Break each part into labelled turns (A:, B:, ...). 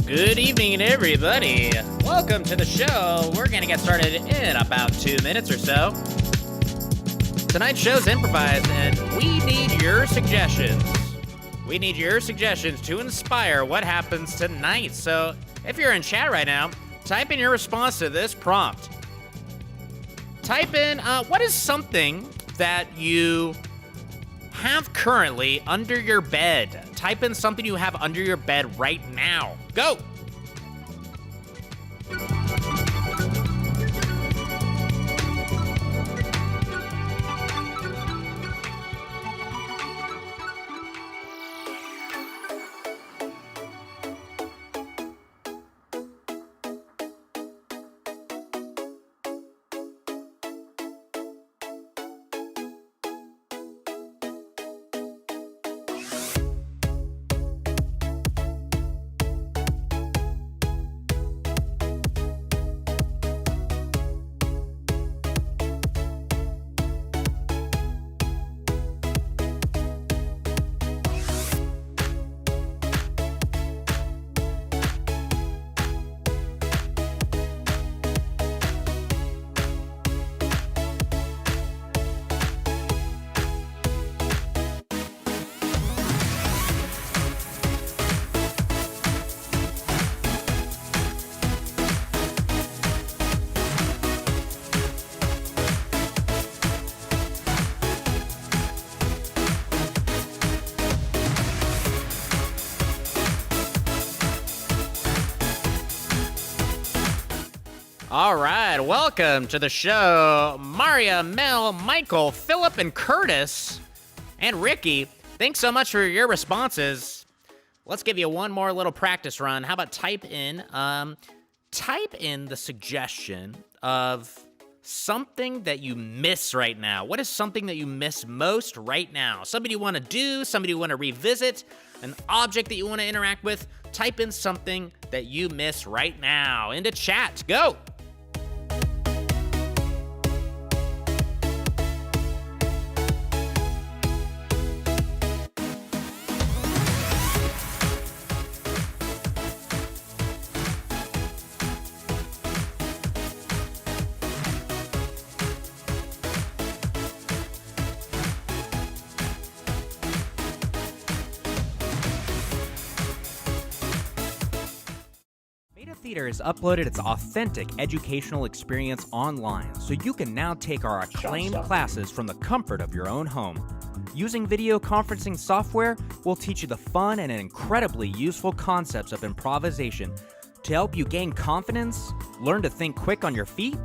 A: Good evening, everybody. Welcome to the show. We're going to get started in about 2 minutes or so. Tonight's show's improvised, and we need your suggestions. We need your suggestions to inspire what happens tonight. So if you're in chat right now, type in your response to this prompt. Type in, what is something that you have currently under your bed? Type in something you have under your bed right now. Go! All right, welcome to the show, Maria, Mel, Michael, Philip, and Curtis, and Ricky. Thanks so much for your responses. Let's give you one more little practice run. How about type in the suggestion of something that you miss right now. What is something that you miss most right now? Something you want to do, somebody you want to revisit, an object that you want to interact with. Type in something that you miss right now into chat. Go! Theater has uploaded its authentic educational experience online, so you can now take our acclaimed classes from the comfort of your own home.
B: Using video conferencing software will teach you the fun and incredibly useful concepts of improvisation to help you gain confidence, learn to think quick on your feet,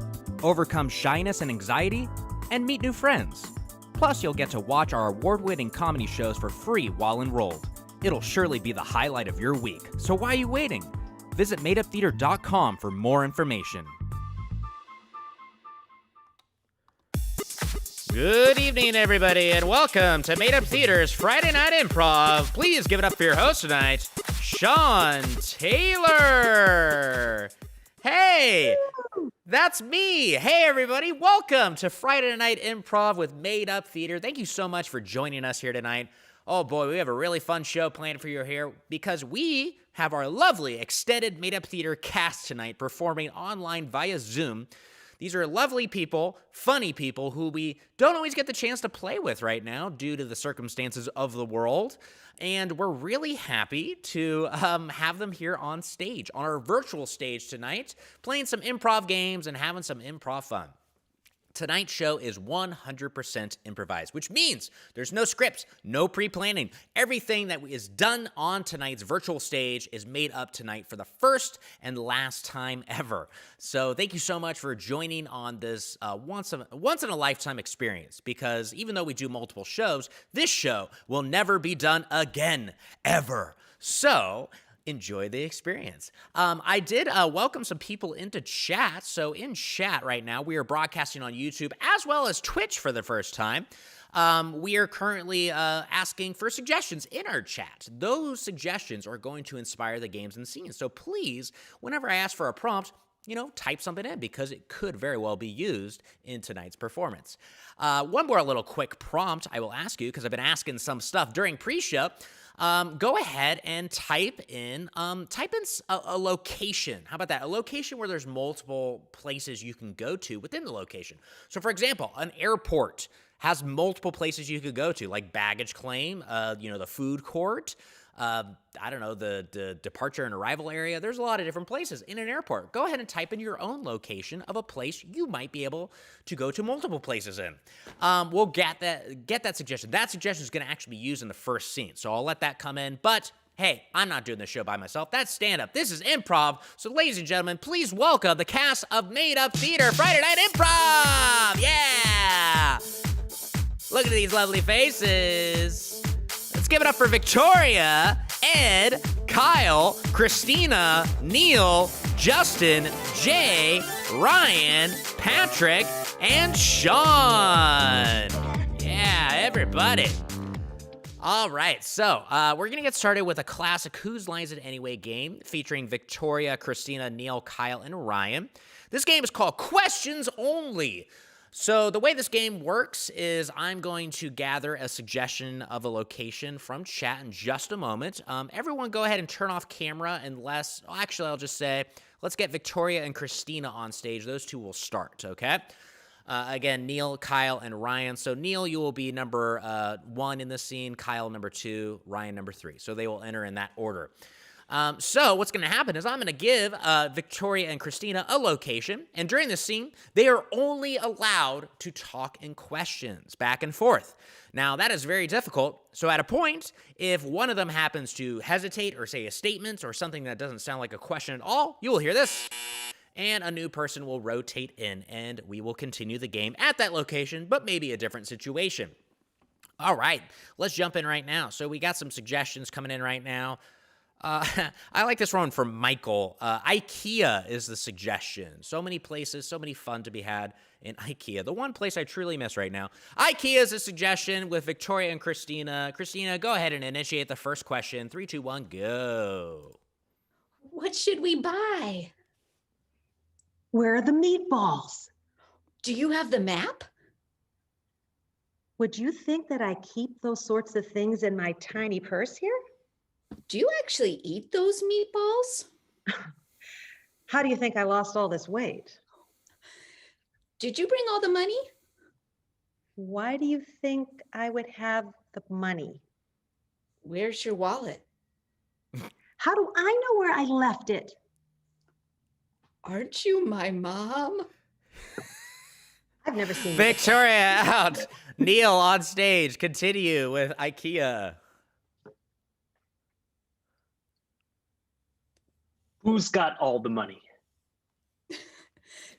B: overcome shyness and anxiety, and meet new friends. Plus, you'll get to watch our award-winning comedy shows for free while enrolled. It'll surely be the highlight of your week, so why are you waiting? Visit madeuptheater.com for more information.
A: Good evening, everybody, and welcome to Made Up Theater's Friday Night Improv. Please give it up for your host tonight, Sean Taylor. Hey, that's me. Hey, everybody. Welcome to Friday Night Improv with Made Up Theater. Thank you so much for joining us here tonight. Oh, boy, we have a really fun show planned for you here because we have our lovely extended Made Up Theater cast tonight performing online via Zoom. These are lovely people, funny people who we don't always get the chance to play with right now due to the circumstances of the world. And we're really happy to have them here on stage, on our virtual stage tonight, playing some improv games and having some improv fun. Tonight's show is 100% improvised, which means there's no scripts, no pre-planning. Everything that is done on tonight's virtual stage is made up tonight for the first and last time ever. So thank you so much for joining on this once in a lifetime experience, because even though we do multiple shows, this show will never be done again, ever. So enjoy the experience. I did welcome some people into chat. So in chat right now, we are broadcasting on YouTube as well as Twitch for the first time. We are currently asking for suggestions in our chat. Those suggestions are going to inspire the games and scenes. So please, whenever I ask for a prompt, type something in because it could very well be used in tonight's performance. One more little quick prompt I will ask you, because I've been asking some stuff during pre-show. Go ahead and type in a location. How about that? A location where there's multiple places you can go to within the location. So, for example, an airport has multiple places you could go to, like baggage claim, the food court, the departure and arrival area. There's a lot of different places in an airport. Go ahead and type in your own location of a place you might be able to go to multiple places in. We'll get that suggestion. That suggestion is going to actually be used in the first scene, so I'll let that come in. But hey, I'm not doing this show by myself. That's stand-up. This is improv. So, ladies and gentlemen, please welcome the cast of Made Up Theater Friday Night Improv. Yeah! Look at these lovely faces. Let's give it up for Victoria, Ed, Kyle, Christina, Neil, Justin, Jay, Ryan, Patrick, and Sean. Yeah, everybody. All right, so we're going to get started with a classic Whose Lines It Anyway game featuring Victoria, Christina, Neil, Kyle, and Ryan. This game is called Questions Only. So the way this game works is I'm going to gather a suggestion of a location from chat in just a moment. Everyone go ahead and turn off camera I'll just say, let's get Victoria and Christina on stage. Those two will start, okay? Again, Neil, Kyle, and Ryan. So Neil, you will be number 1 in the scene, Kyle number 2, Ryan number 3. So they will enter in that order. So what's going to happen is I'm going to give Victoria and Christina a location, and during this scene, they are only allowed to talk in questions back and forth. Now, that is very difficult, so at a point, if one of them happens to hesitate or say a statement or something that doesn't sound like a question at all, you will hear this, and a new person will rotate in, and we will continue the game at that location, but maybe a different situation. All right, let's jump in right now. So we got some suggestions coming in right now. I like this one from Michael. IKEA is the suggestion. So many places, so many fun to be had in IKEA. The one place I truly miss right now. IKEA is a suggestion with Victoria and Christina. Christina, go ahead and initiate the first question. 3, 2, 1, go.
C: What should we buy?
D: Where are the meatballs?
C: Do you have the map?
D: Would you think that I keep those sorts of things in my tiny purse here?
C: Do you actually eat those meatballs?
D: How do you think I lost all this weight?
C: Did you bring all the money?
D: Why do you think I would have the money?
C: Where's your wallet?
D: How do I know where I left it?
C: Aren't you my mom?
D: I've never seen it.
A: Victoria out. Neil on stage. Continue with IKEA.
E: Who's got all the money?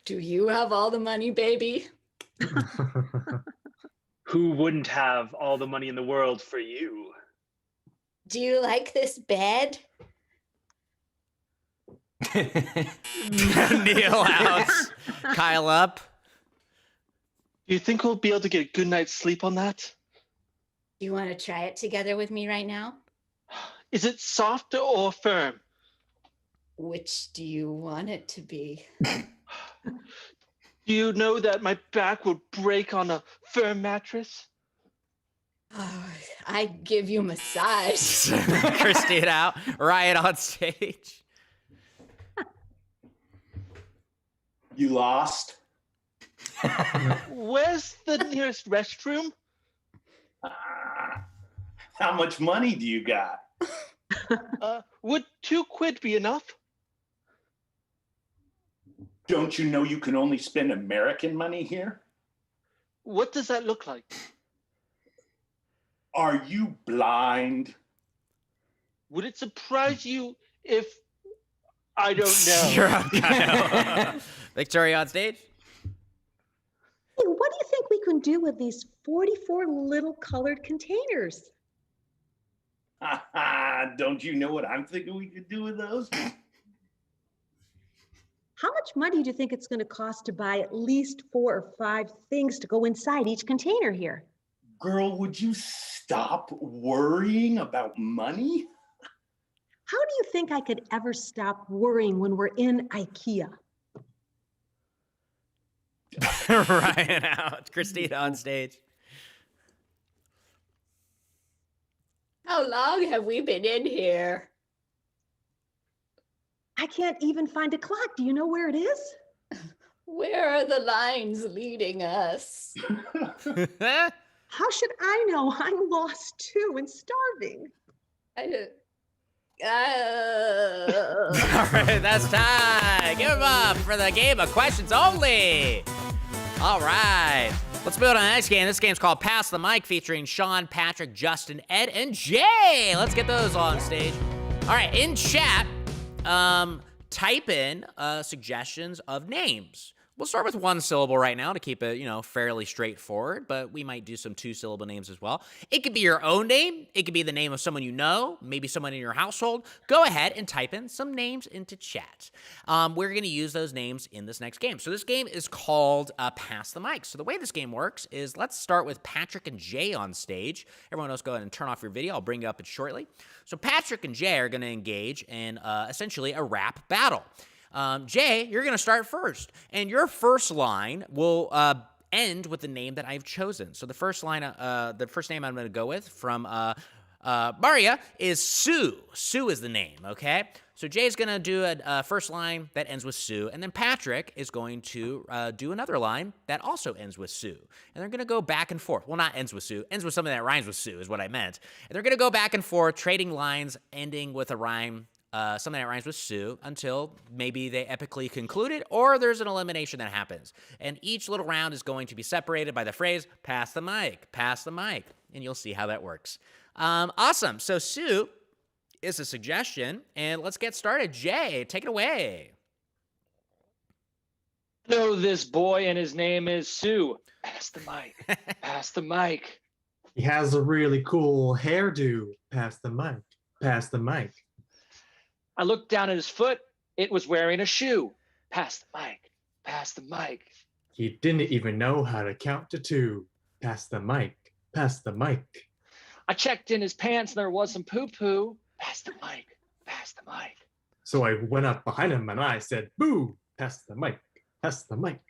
C: Do you have all the money, baby?
E: Who wouldn't have all the money in the world for you?
C: Do you like this bed?
A: Neil out. Kyle up.
F: Do you think we'll be able to get a good night's sleep on that?
C: You want to try it together with me right now?
F: Is it soft or firm?
C: Which do you want it to be?
F: Do you know that my back would break on a firm mattress?
C: Oh, I give you massage.
A: Christine out. Ryan on stage.
G: You lost?
F: Where's the nearest restroom?
G: How much money do you got?
F: Would £2 be enough?
G: Don't you know you can only spend American money here?
F: What does that look like?
G: Are you blind?
F: Would it surprise you if I don't know?
A: You're up, Kyle. Victoria on stage.
D: Hey, what do you think we can do with these 44 little colored containers?
G: Don't you know what I'm thinking we could do with those?
D: How much money do you think it's going to cost to buy at least 4 or 5 things to go inside each container here?
G: Girl, would you stop worrying about money?
D: How do you think I could ever stop worrying when we're in IKEA?
A: Ryan out. Christina on stage.
C: How long have we been in here?
D: I can't even find a clock. Do you know where it is?
C: Where are the lines leading us?
D: How should I know? I'm lost too and starving.
A: All right, that's time. Give 'em up for the game of questions only. All right. Let's move on to the next game. This game's called Pass the Mic, featuring Sean, Patrick, Justin, Ed, and Jay. Let's get those on stage. All right, in chat, type in suggestions of names. We'll start with 1 syllable right now to keep it, fairly straightforward, but we might do some 2-syllable names as well. It could be your own name. It could be the name of someone you know, maybe someone in your household. Go ahead and type in some names into chat. We're going to use those names in this next game. So this game is called Pass the Mic. So the way this game works is let's start with Patrick and Jay on stage. Everyone else go ahead and turn off your video. I'll bring you up it shortly. So Patrick and Jay are going to engage in essentially a rap battle. Jay, you're going to start first, and your first line will end with the name that I've chosen. So the first line, the first name I'm going to go with from Maria is Sue. Sue is the name, okay? So Jay's going to do a first line that ends with Sue, and then Patrick is going to do another line that also ends with Sue. And they're going to go back and forth. Well, not ends with Sue. Ends with something that rhymes with Sue is what I meant. And they're going to go back and forth, trading lines, ending with a rhyme, something that rhymes with Sue, until maybe they epically conclude it, or there's an elimination that happens. And each little round is going to be separated by the phrase, pass the mic, and you'll see how that works. Awesome. So Sue is a suggestion, and let's get started. Jay, take it away.
E: Know this boy, and his name is Sue. Pass the mic. Pass the mic.
H: He has a really cool hairdo. Pass the mic. Pass the mic.
E: I looked down at his foot. It was wearing a shoe. Pass the mic. Pass the mic.
H: He didn't even know how to count to 2. Pass the mic. Pass the mic.
E: I checked in his pants and there was some poo-poo. Pass the mic. Pass the mic.
H: So I went up behind him and I said, boo, pass the mic. Pass the mic.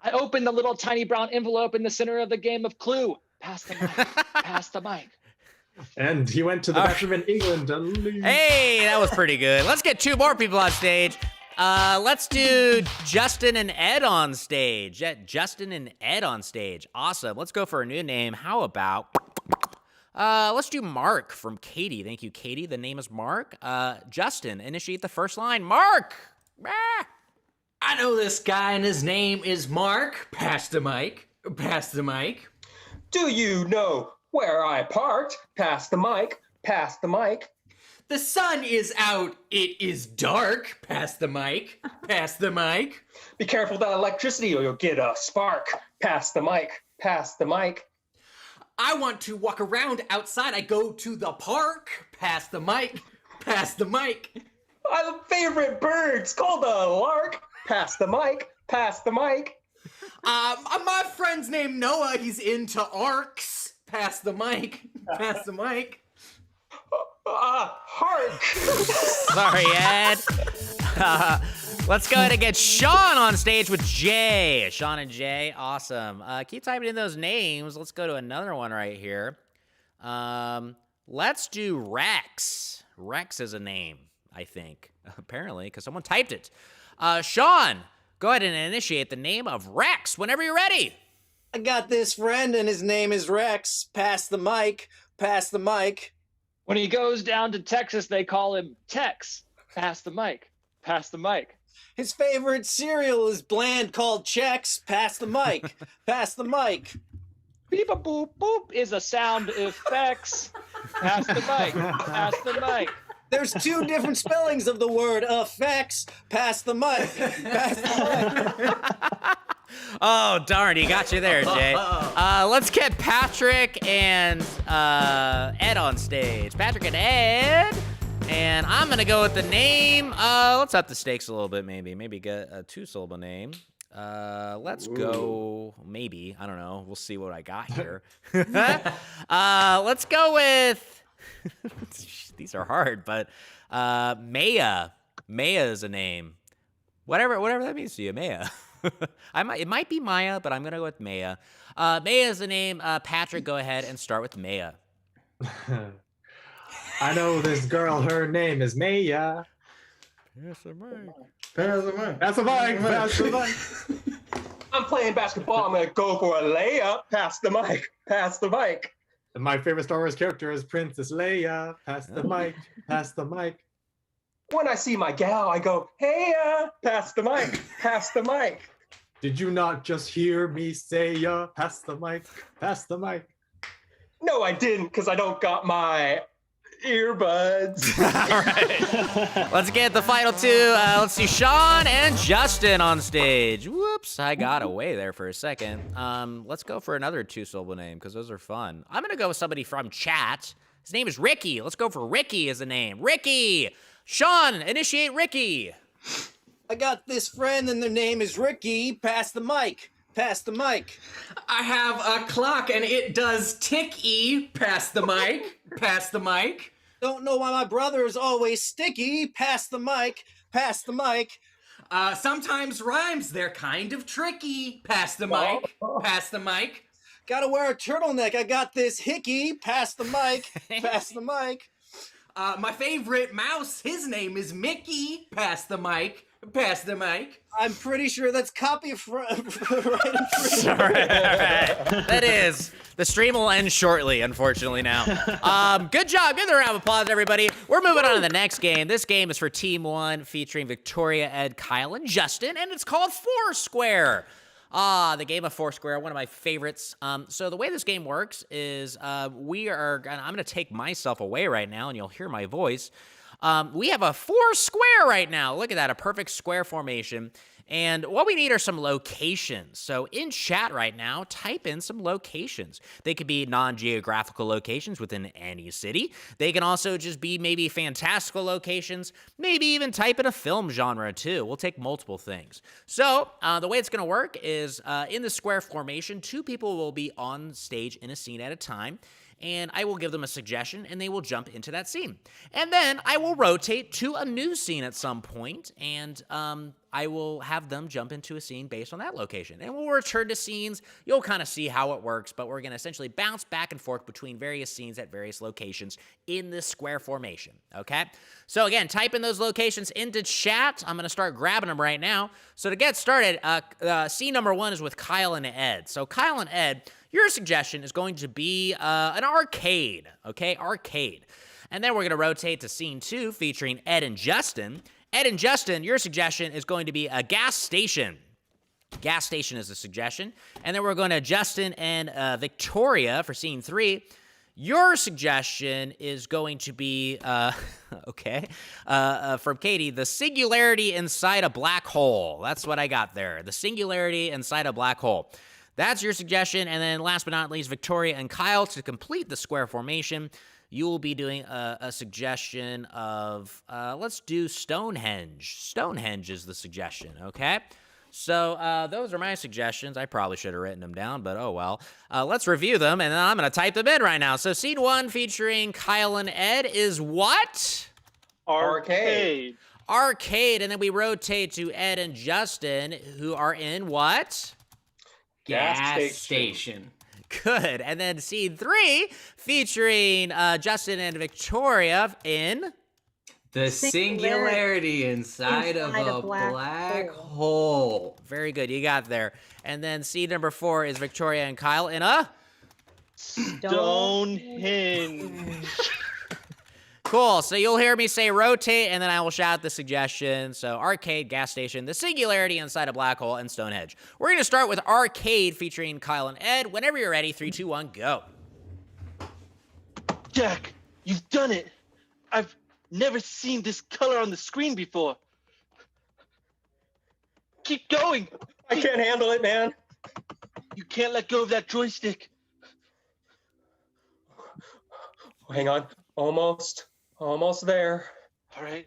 E: I opened the little tiny brown envelope in the center of the game of Clue. Pass the mic. Pass the mic.
H: And he went to the bathroom in England.
A: Hey, that was pretty good. Let's get 2 more people on stage. Let's do Justin and Ed on stage. Justin and Ed on stage. Awesome. Let's go for a new name. How about, let's do Mark from Katie. Thank you, Katie. The name is Mark. Justin, initiate the first line. Mark!
I: I know this guy and his name is Mark. Pass the mic. Pass the mic.
J: Do you know where I parked? Pass the mic. Pass the mic.
I: The sun is out. It is dark. Pass the mic. Pass the mic.
J: Be careful of that electricity or you'll get a spark. Pass the mic. Pass the mic.
I: I want to walk around outside. I go to the park. Pass the mic. Pass the mic.
J: My favorite bird's called a lark. Pass the mic. Pass the mic.
I: My friend's named Noah. He's into arcs. Pass the mic. Pass the mic.
J: Hark.
A: Sorry, Ed. Let's go ahead and get Sean on stage with Jay. Sean and Jay, awesome. Keep typing in those names. Let's go to another one right here. Let's do Rex. Rex is a name, I think, apparently, because someone typed it. Sean, go ahead and initiate the name of Rex whenever you're ready.
K: I got this friend and his name is Rex. Pass the mic. Pass the mic.
E: When he goes down to Texas, they call him Tex. Pass the mic. Pass the mic.
K: His favorite cereal is bland called Chex. Pass the mic. Pass the mic.
E: Beep a boop boop is a sound effects. Pass the mic. Pass the mic.
K: There's 2 different spellings of the word effects. Pass the mic. Pass the mic.
A: Oh, darn, he got you there, Jay. Let's get Patrick and Ed on stage. Patrick and Ed. And I'm going to go with the name. Let's up the stakes a little bit, maybe. Maybe get a 2-syllable name. Let's go, maybe. I don't know. We'll see what I got here. Let's go with, these are hard, but Maya. Maya is a name. Whatever that means to you, Maya. It might be Maya, but I'm going to go with Maya. Maya is the name. Patrick, go ahead and start with Maya.
H: I know this girl, her name is Maya.
A: Pass the mic.
H: Pass the mic. Pass the mic. Pass the mic.
J: I'm playing basketball. I'm going to go for a layup. Pass the mic. Pass the mic.
H: And my favorite Star Wars character is Princess Leia. Pass the mic. Pass the mic.
J: When I see my gal, I go, hey, pass the mic. Pass the mic.
H: Did you not just hear me say, pass the mic. Pass the mic.
J: No, I didn't, because I don't got my earbuds.
A: All right. Let's get the final 2. Let's see Sean and Justin on stage. Whoops, I got away there for a second. Let's go for another 2-syllable name because those are fun. I'm going to go with somebody from chat. His name is Ricky. Let's go for Ricky as a name. Ricky. Sean, initiate Ricky.
K: I got this friend and their name is Ricky. Pass the mic. Pass the mic.
I: I have a clock and it does ticky. Pass the mic. Pass the mic.
K: Don't know why my brother is always sticky. Pass the mic. Pass the mic.
I: Sometimes rhymes, they're kind of tricky. Pass the mic. Pass the mic.
K: Gotta wear a turtleneck. I got this hickey. Pass the mic. Pass the mic.
I: My favorite mouse, his name is Mickey. Pass the mic. Pass the mic.
K: I'm pretty sure that's copyright infringement.
A: All right. That is. The stream will end shortly, unfortunately, now. Good job. Give them a round of applause, everybody. We're moving on to the next game. This game is for Team 1, featuring Victoria, Ed, Kyle, and Justin, and it's called Foursquare. The game of Foursquare, one of my favorites. So the way this game works is I'm going to take myself away right now, and you'll hear my voice. We have a 4-square right now. Look at that, a perfect square formation. And what we need are some locations. So in chat right now, type in some locations. They could be non-geographical locations within any city. They can also just be maybe fantastical locations, maybe even type in a film genre too. We'll take multiple things. So the way it's going to work is in the square formation, 2 people will be on stage in a scene at a time. And I will give them a suggestion, and they will jump into that scene. And then I will rotate to a new scene at some point, and I will have them jump into a scene based on that location. And we'll return to scenes. You'll kind of see how it works, but we're going to essentially bounce back and forth between various scenes at various locations in this square formation, okay? So again, type in those locations into chat. I'm going to start grabbing them right now. So to get started, scene number 1 is with Kyle and Ed. So Kyle and Ed, your suggestion is going to be an arcade, okay? Arcade. And then we're going to rotate to scene 2 featuring Ed and Justin. Ed and Justin, your suggestion is going to be a gas station. Gas station is a suggestion. And then we're going to Justin and Victoria for scene 3. Your suggestion is going to be, from Katie, the singularity inside a black hole. That's what I got there. The singularity inside a black hole. That's your suggestion. And then last but not least, Victoria and Kyle, to complete the square formation, you will be doing a suggestion of, let's do Stonehenge. Stonehenge is the suggestion, okay? So those are my suggestions. I probably should have written them down, but oh well. Let's review them, and then I'm going to type them in right now. So scene 1 featuring Kyle and Ed is what?
J: Arcade.
A: Arcade, and then we rotate to Ed and Justin, who are in what?
J: Gas station.
A: Good. And then scene 3 featuring Justin and Victoria in...
L: The singularity inside of a black hole.
A: Very good. You got there. And then scene number 4 is Victoria and Kyle in a...
F: Stonehenge.
A: Cool. So you'll hear me say rotate, and then I will shout the suggestion. So arcade, gas station, the singularity inside a black hole, and Stonehenge. We're going to start with arcade featuring Kyle and Ed. Whenever you're ready, 3, 2, 1, go.
F: Jack, you've done it. I've never seen this color on the screen before. Keep going.
J: I can't handle it, man.
F: You can't let go of that joystick.
J: Hang on. Almost there.
F: All right.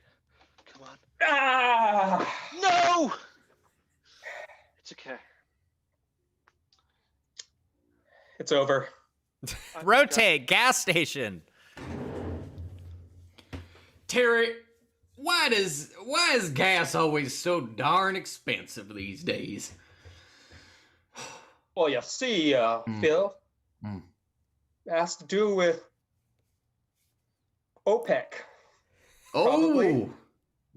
F: Come on.
J: Ah!
F: No! It's okay.
J: It's over.
A: Rotate, gas station.
L: Terry, why is gas always so darn expensive these days?
J: Well, you see, Phil, it has to do with OPEC. Probably.
L: Oh,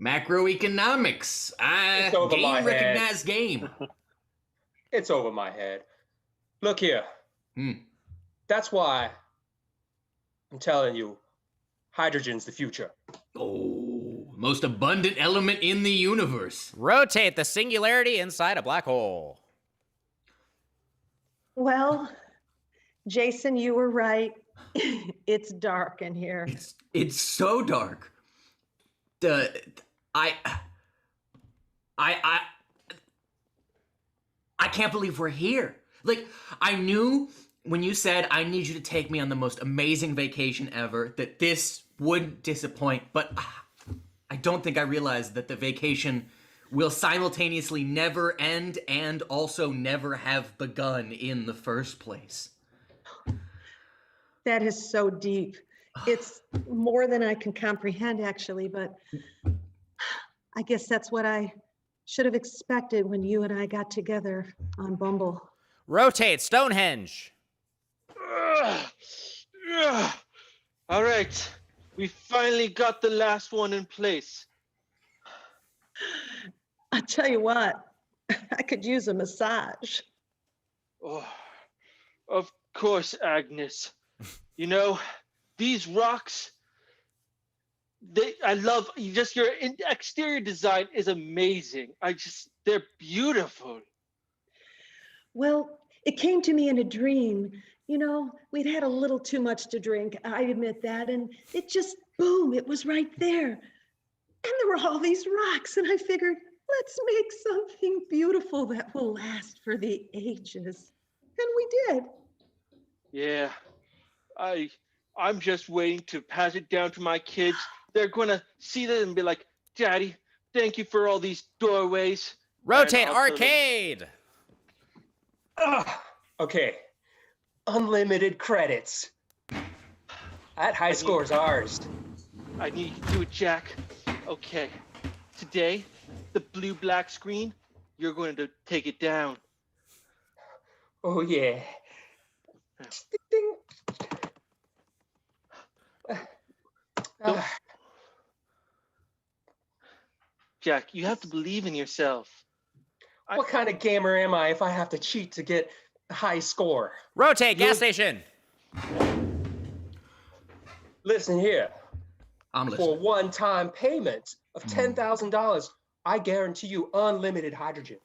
L: macroeconomics.
J: It's over my
L: Game
J: head.
L: recognized game.
J: It's over my head. Look here. That's why I'm telling you, hydrogen's the future.
L: Oh, most abundant element in the universe.
A: Rotate, the singularity inside a black hole.
D: Well, Jason, you were right. It's dark in here.
L: It's so dark. I can't believe we're here. Like, I knew when you said I need you to take me on the most amazing vacation ever that this wouldn't disappoint, but I don't think I realized that the vacation will simultaneously never end and also never have begun in the first place.
D: That is so deep. It's more than I can comprehend, actually, but I guess that's what I should have expected when you and I got together on Bumble.
A: Rotate, Stonehenge.
F: All right. We finally got the last one in place.
D: I tell you what, I could use a massage.
F: Oh, of course, Agnes. You know, these rocks, I love, your exterior design is amazing. They're beautiful.
D: Well, it came to me in a dream. You know, we'd had a little too much to drink, I admit that, and it just, boom, it was right there. And there were all these rocks, and I figured, let's make something beautiful that will last for the ages. And we did.
F: Yeah, I'm just waiting to pass it down to my kids. They're gonna see that and be like, Daddy, thank you for all these doorways.
A: Rotate, arcade.
J: Okay. Unlimited credits. That high score is ours.
F: I need you to do it, Jack. Okay. Today, the blue-black screen, you're going to take it down.
J: Oh, yeah. Ding.
F: Jack, you have to believe in yourself.
J: What kind of gamer am I if I have to cheat to get a high score?
A: Rotate, gas station.
J: Listen here.
L: I'm
J: for a
L: listening.
J: one-time payment of $10,000, I guarantee you unlimited hydrogen.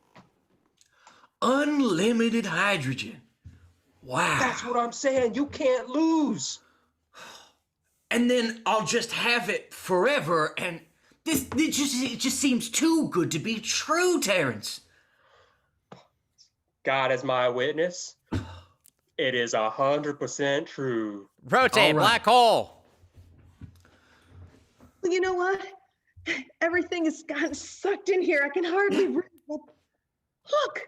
L: Unlimited hydrogen. Wow.
J: That's what I'm saying. You can't lose.
L: And then I'll just have it forever, and it just seems too good to be true, Terrence.
J: God is my witness. It is 100% true.
A: Rotate, black hole.
D: Well, you know what? Everything has gotten sucked in here. I can hardly breathe. Look.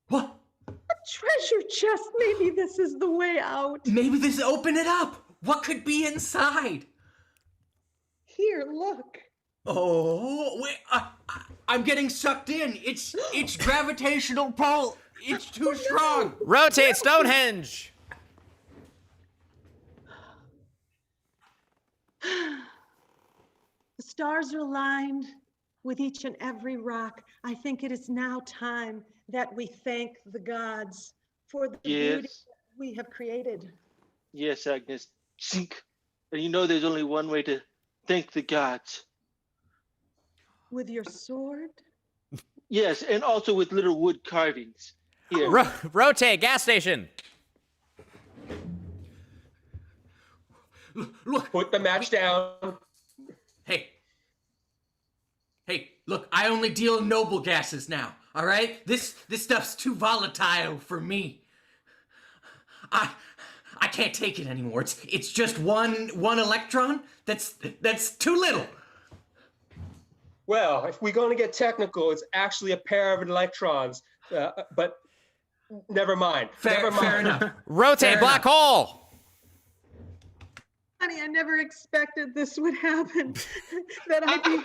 L: What?
D: A treasure chest. Maybe this is the way out.
L: Maybe this open it up. What could be inside?
D: Here, look.
L: Oh, wait, I'm getting sucked in. It's gravitational pull. It's too strong.
A: Rotate, Stonehenge.
D: The stars are aligned with each and every rock. I think it is now time that we thank the gods for the beauty we have created.
F: Yes, Agnes. Sink. And you know there's only one way to thank the gods.
D: With your sword?
F: Yes, and also with little wood carvings. Here.
A: Rotate, gas station.
L: Look.
J: Put the match down.
L: Hey, look, I only deal in noble gases now, all right? This stuff's too volatile for me. I can't take it anymore. It's just one electron. That's too little.
J: Well, if we're going to get technical, it's actually a pair of electrons. But never mind. Never mind.
L: Fair enough.
A: Rotate, black hole.
D: Honey, I never expected this would happen. That I'd be.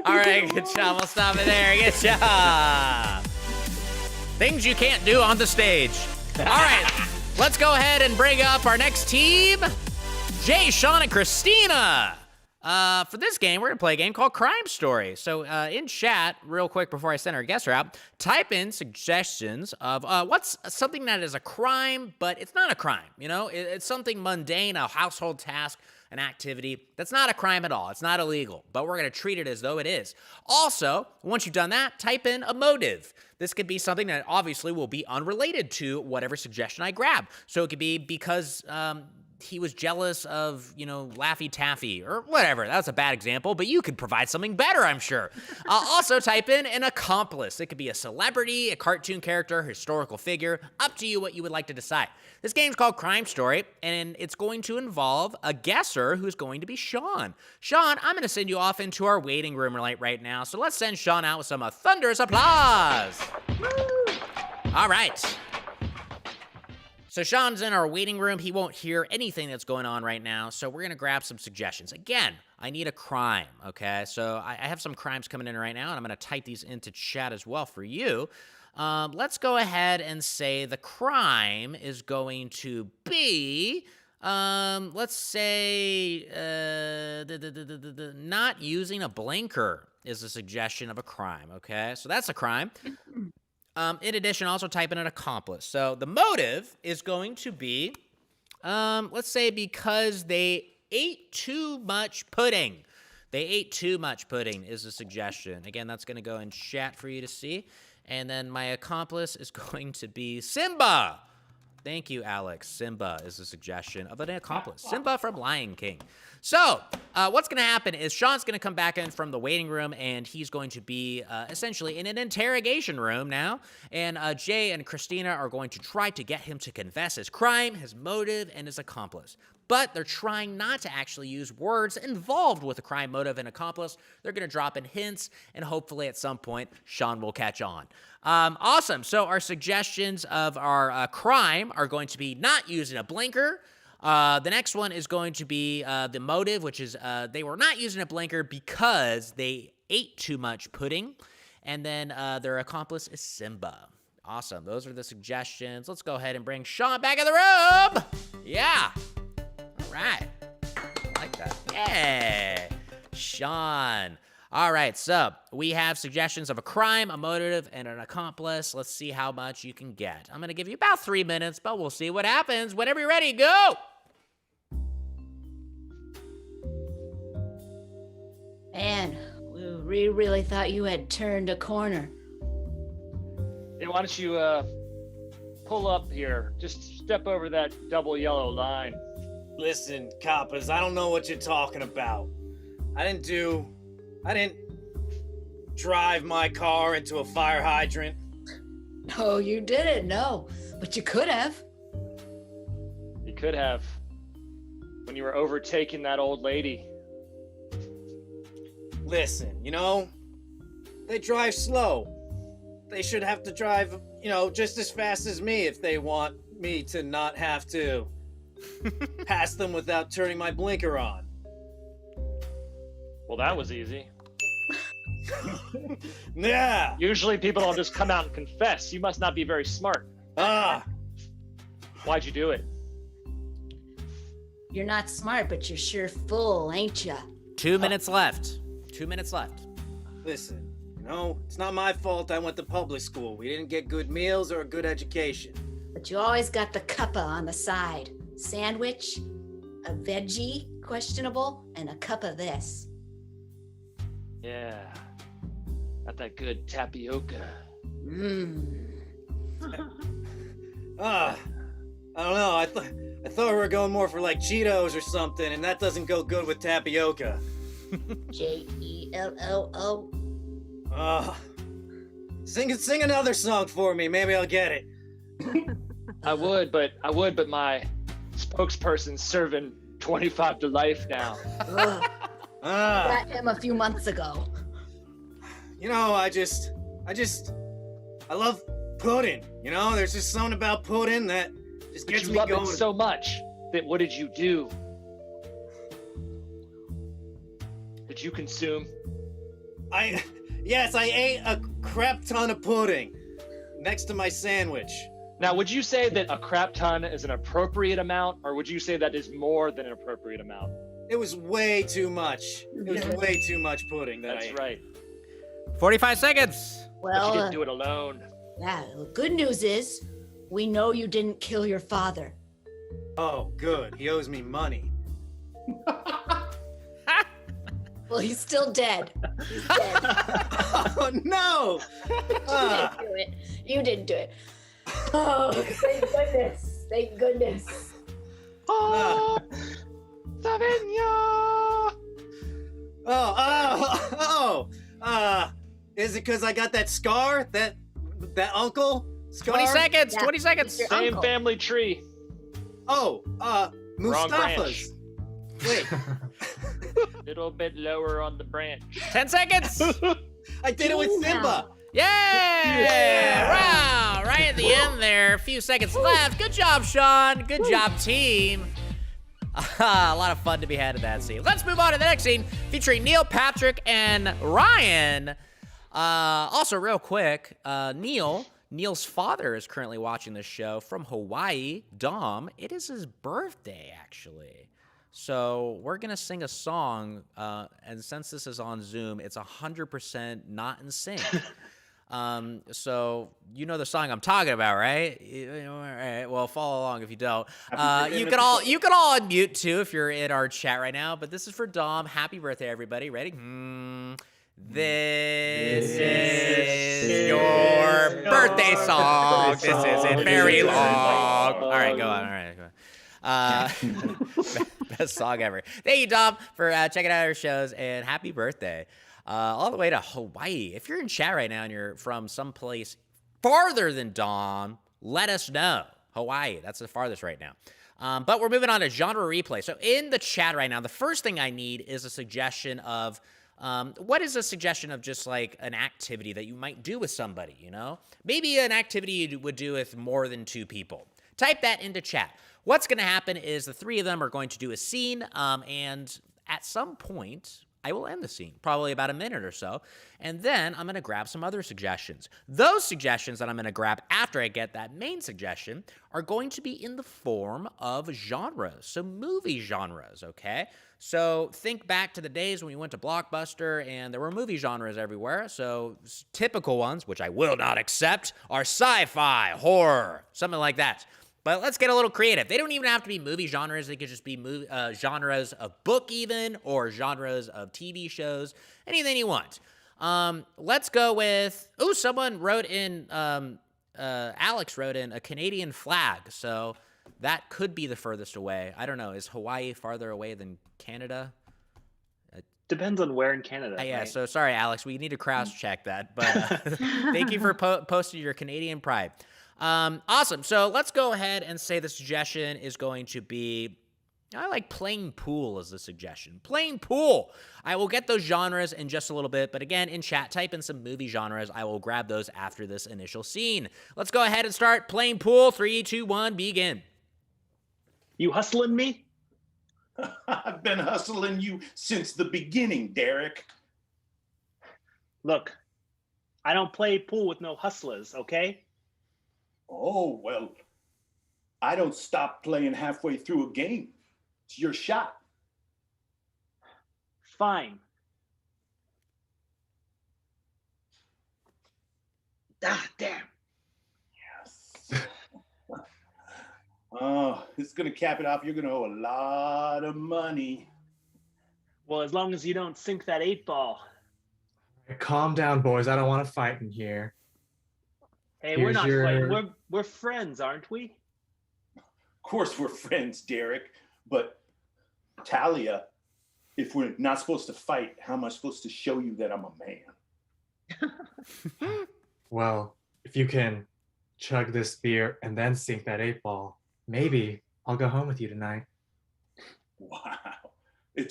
A: All right, good job. We'll stop it there. Good job. Things you can't do on the stage. All right, let's go ahead and bring up our next team, Jay, Sean, and Christina. For this game, we're gonna play a game called Crime Story. So in chat, real quick before I send our guests out, type in suggestions of what's something that is a crime, but it's not a crime. You know, it's something mundane, a household task, an activity that's not a crime at all. It's not illegal, but we're gonna treat it as though it is. Also, once you've done that, type in a motive. This could be something that obviously will be unrelated to whatever suggestion I grab. So it could be because he was jealous of, Laffy Taffy or whatever. That's a bad example, but you could provide something better, I'm sure. Also type in an accomplice. It could be a celebrity, a cartoon character, historical figure. Up to you what you would like to decide. This game's called Crime Story, and it's going to involve a guesser who's going to be Sean. Sean, I'm going to send you off into our waiting room right now, so let's send Sean out with some thunderous applause. Woo! All right. So Sean's in our waiting room. He won't hear anything that's going on right now, so we're going to grab some suggestions. Again, I need a crime, okay? So I have some crimes coming in right now, and I'm going to type these into chat as well for you. Let's go ahead and say the crime is going to be, let's say, not using a blinker is a suggestion of a crime, okay? So that's a crime. In addition, also type in an accomplice. So the motive is going to be, let's say because they ate too much pudding. They ate too much pudding is a suggestion. Again, that's going to go in chat for you to see. And then my accomplice is going to be Simba. Thank you, Alex. Simba is a suggestion of an accomplice. Simba from Lion King. So, what's going to happen is Sean's going to come back in from the waiting room, and he's going to be essentially in an interrogation room now. And Jay and Christina are going to try to get him to confess his crime, his motive, and his accomplice. But they're trying not to actually use words involved with a crime, motive, and accomplice. They're going to drop in hints, and hopefully at some point, Sean will catch on. Awesome. So our suggestions of our crime are going to be not using a blinker. The next one is going to be the motive, which is they were not using a blinker because they ate too much pudding. And then their accomplice is Simba. Awesome. Those are the suggestions. Let's go ahead and bring Sean back in the room. Yeah. All right. I like that. Yeah. Sean. All right, so we have suggestions of a crime, a motive, and an accomplice. Let's see how much you can get. I'm going to give you about 3 minutes, but we'll see what happens. Whenever you're ready, go!
C: We really thought you had turned a corner.
E: Hey, why don't you pull up here? Just step over that double yellow line.
K: Listen, coppers, I don't know what you're talking about. I didn't drive my car into a fire hydrant.
C: No, you didn't, no. But you could have.
E: You could have. When you were overtaking that old lady.
K: Listen, they drive slow. They should have to drive, just as fast as me if they want me to not have to pass them without turning my blinker on.
E: Well, that was easy.
K: Yeah.
E: Usually people don't just come out and confess. You must not be very smart. Why'd you do it?
C: You're not smart, but you're sure full, ain't ya?
B: 2 minutes left. 2 minutes left.
K: Listen, it's not my fault I went to public school. We didn't get good meals or a good education.
C: But you always got the cuppa on the side. Sandwich, a veggie, questionable, and a cup of this.
E: Yeah. Got that good tapioca.
K: I don't know. I thought we were going more for like Cheetos or something, and that doesn't go good with tapioca.
C: Jello.
K: Sing another song for me. Maybe I'll get it.
E: I would, but my spokesperson's serving 25 to life now.
C: Got him a few months ago.
K: I love pudding. There's just something about pudding that just gets me
E: love
K: going.
E: it so much that what did you do? Did you consume?
K: Yes, I ate a crap ton of pudding next to my sandwich.
E: Now, would you say that a crap ton is an appropriate amount, or would you say that is more than an appropriate amount?
K: It was way too much. It was way too much pudding that I ate.
E: That's right.
B: 45 seconds.
C: Well,
E: but you didn't do it alone.
C: Yeah, the good news is we know you didn't kill your father.
K: Oh, good. He owes me money.
C: Well, he's still dead. He's dead.
K: Oh, no!
C: You didn't do it. Oh, thank goodness. Thank goodness.
E: Oh,
K: is it because I got that scar? That uncle scar?
B: 20 seconds.
C: Yeah,
B: 20 seconds.
E: Same
C: uncle.
E: family tree.
K: Oh,
E: Wrong branch.
K: Mustafa's. Wait.
E: Little bit lower on the branch.
B: 10 seconds.
K: I did it with Simba.
B: Yeah! Wow! Right at the end there. A few seconds left. Good job, Sean. Good job, team. A lot of fun to be had in that scene. Let's move on to the next scene featuring Neil, Patrick, and Ryan. Also, real quick, Neil's father is currently watching this show from Hawaii. Dom, it is his birthday, actually. So we're going to sing a song, and since this is on Zoom, it's 100% not in sync. So you know the song I'm talking about, right? All right, well, follow along if you don't. You can all unmute too if you're in our chat right now. But this is for Dom. Happy birthday, everybody! Ready? This is your birthday song. This isn't very long. All right, go on. All right, go on. Best song ever. Thank you, Dom, for checking out our shows, and happy birthday. All the way to Hawaii. If you're in chat right now and you're from someplace farther than Dom, let us know. Hawaii, that's the farthest right now. But we're moving on to genre replay. So in the chat right now, the first thing I need is a suggestion of, what is a suggestion of just like an activity that you might do with somebody, Maybe an activity you would do with more than 2 people. Type that into chat. What's going to happen is the 3 of them are going to do a scene, and at some point, I will end the scene, probably about a minute or so, and then I'm going to grab some other suggestions. Those suggestions that I'm going to grab after I get that main suggestion are going to be in the form of genres, so movie genres, okay? So think back to the days when you went to Blockbuster and there were movie genres everywhere. So typical ones, which I will not accept, are sci-fi, horror, something like that. But let's get a little creative. They don't even have to be movie genres. They could just be genres of book even, or genres of TV shows, anything you want.
A: Let's go with. Oh, someone wrote in. Alex wrote in a Canadian flag, so that could be the furthest away. I don't know. Is Hawaii farther away than Canada?
E: Depends on where in Canada.
A: Yeah.
E: Right?
A: So sorry, Alex. We need to cross check that. But thank you for posting your Canadian pride. Awesome. So let's go ahead and say the suggestion is going to be. I like playing pool as a suggestion. Playing pool. I will get those genres in just a little bit, but again, in chat, type in some movie genres. I will grab those after this initial scene. Let's go ahead and start playing pool. 3, 2, 1, begin.
E: You hustling me?
G: I've been hustling you since the beginning, Derek.
E: Look, I don't play pool with no hustlers, okay?
G: Oh, well, I don't stop playing halfway through a game. It's your shot.
E: Fine. Ah, damn.
G: Yes. Oh, it's going to cap it off. You're going to owe a lot of money.
E: Well, as long as you don't sink that 8-ball.
H: Calm down, boys. I don't want to fight in here.
E: Hey, we're not fighting. We're friends, aren't we?
G: Of course we're friends, Derek. But Talia, if we're not supposed to fight, how am I supposed to show you that I'm a man?
H: Well, if you can chug this beer and then sink that 8-ball, maybe I'll go home with you tonight.
G: Wow.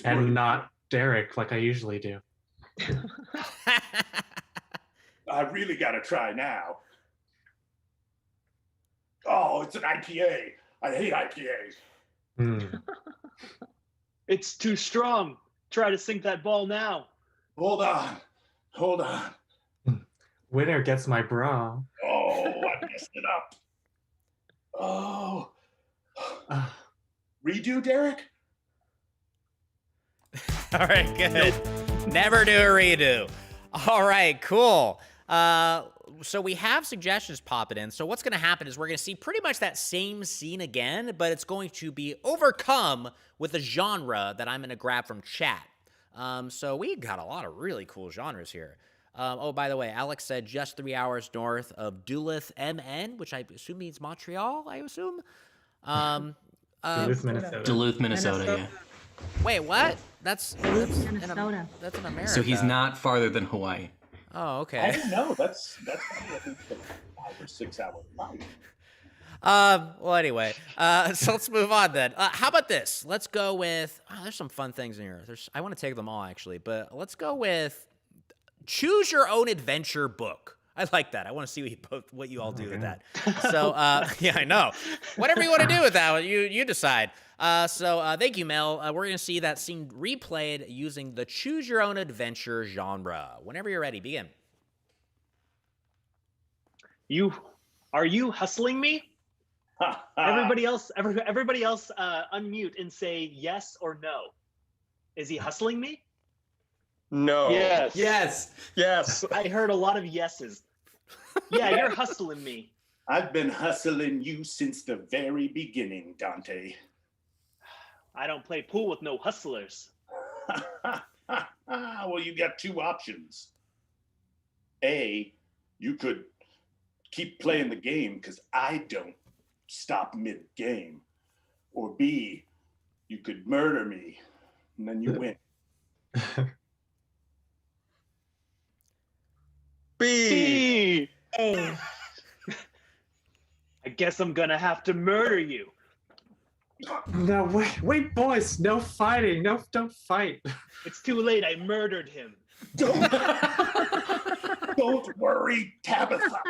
H: And not Derek like I usually do.
G: I really got to try now. Oh, it's an IPA. I hate IPAs.
E: It's too strong. Try to sink that ball now.
G: Hold on.
H: Winner gets my bra.
G: Oh, I messed it up. Oh. Redo, Derek?
A: All right, good. Never do a redo. All right, cool. So we have suggestions popping in. So what's going to happen is we're going to see pretty much that same scene again, but it's going to be overcome with a genre that I'm going to grab from chat. So we got a lot of really cool genres here. Oh, by the way, Alex said just 3 hours north of Duluth, MN, which I assume means Montreal, I assume.
H: Duluth, Minnesota.
L: Duluth, Minnesota, yeah.
A: Wait, what? That's
M: Minnesota.
A: That's in America.
L: So he's not farther than Hawaii.
A: Oh, okay.
G: I don't know. That's probably, I think, a 5 or 6 hour flight.
A: Well, anyway, so let's move on then. How about this? Let's go with, there's some fun things in here. I want to take them all, actually, but let's go with choose your own adventure book. I like that. I want to see what you all do with that. So, yeah, I know. Whatever you want to do with that, you decide. So thank you, Mel. We're going to see that scene replayed using the choose your own adventure genre. Whenever you're ready, begin.
E: Are you hustling me? Everybody else, unmute and say yes or no. Is he hustling me?
J: No.
E: Yes.
J: Yes.
E: I heard a lot of yeses. Yeah, you're hustling me.
G: I've been hustling you since the very beginning, Dante.
E: I don't play pool with no hustlers.
G: Well, you got two options. A, you could keep playing the game because I don't stop mid-game. Or B, you could murder me and then you win.
E: B.
D: A.
E: I guess I'm gonna have to murder you.
H: No, wait, boys, no fighting. No, don't fight.
E: It's too late. I murdered him.
G: Don't worry, Tabitha.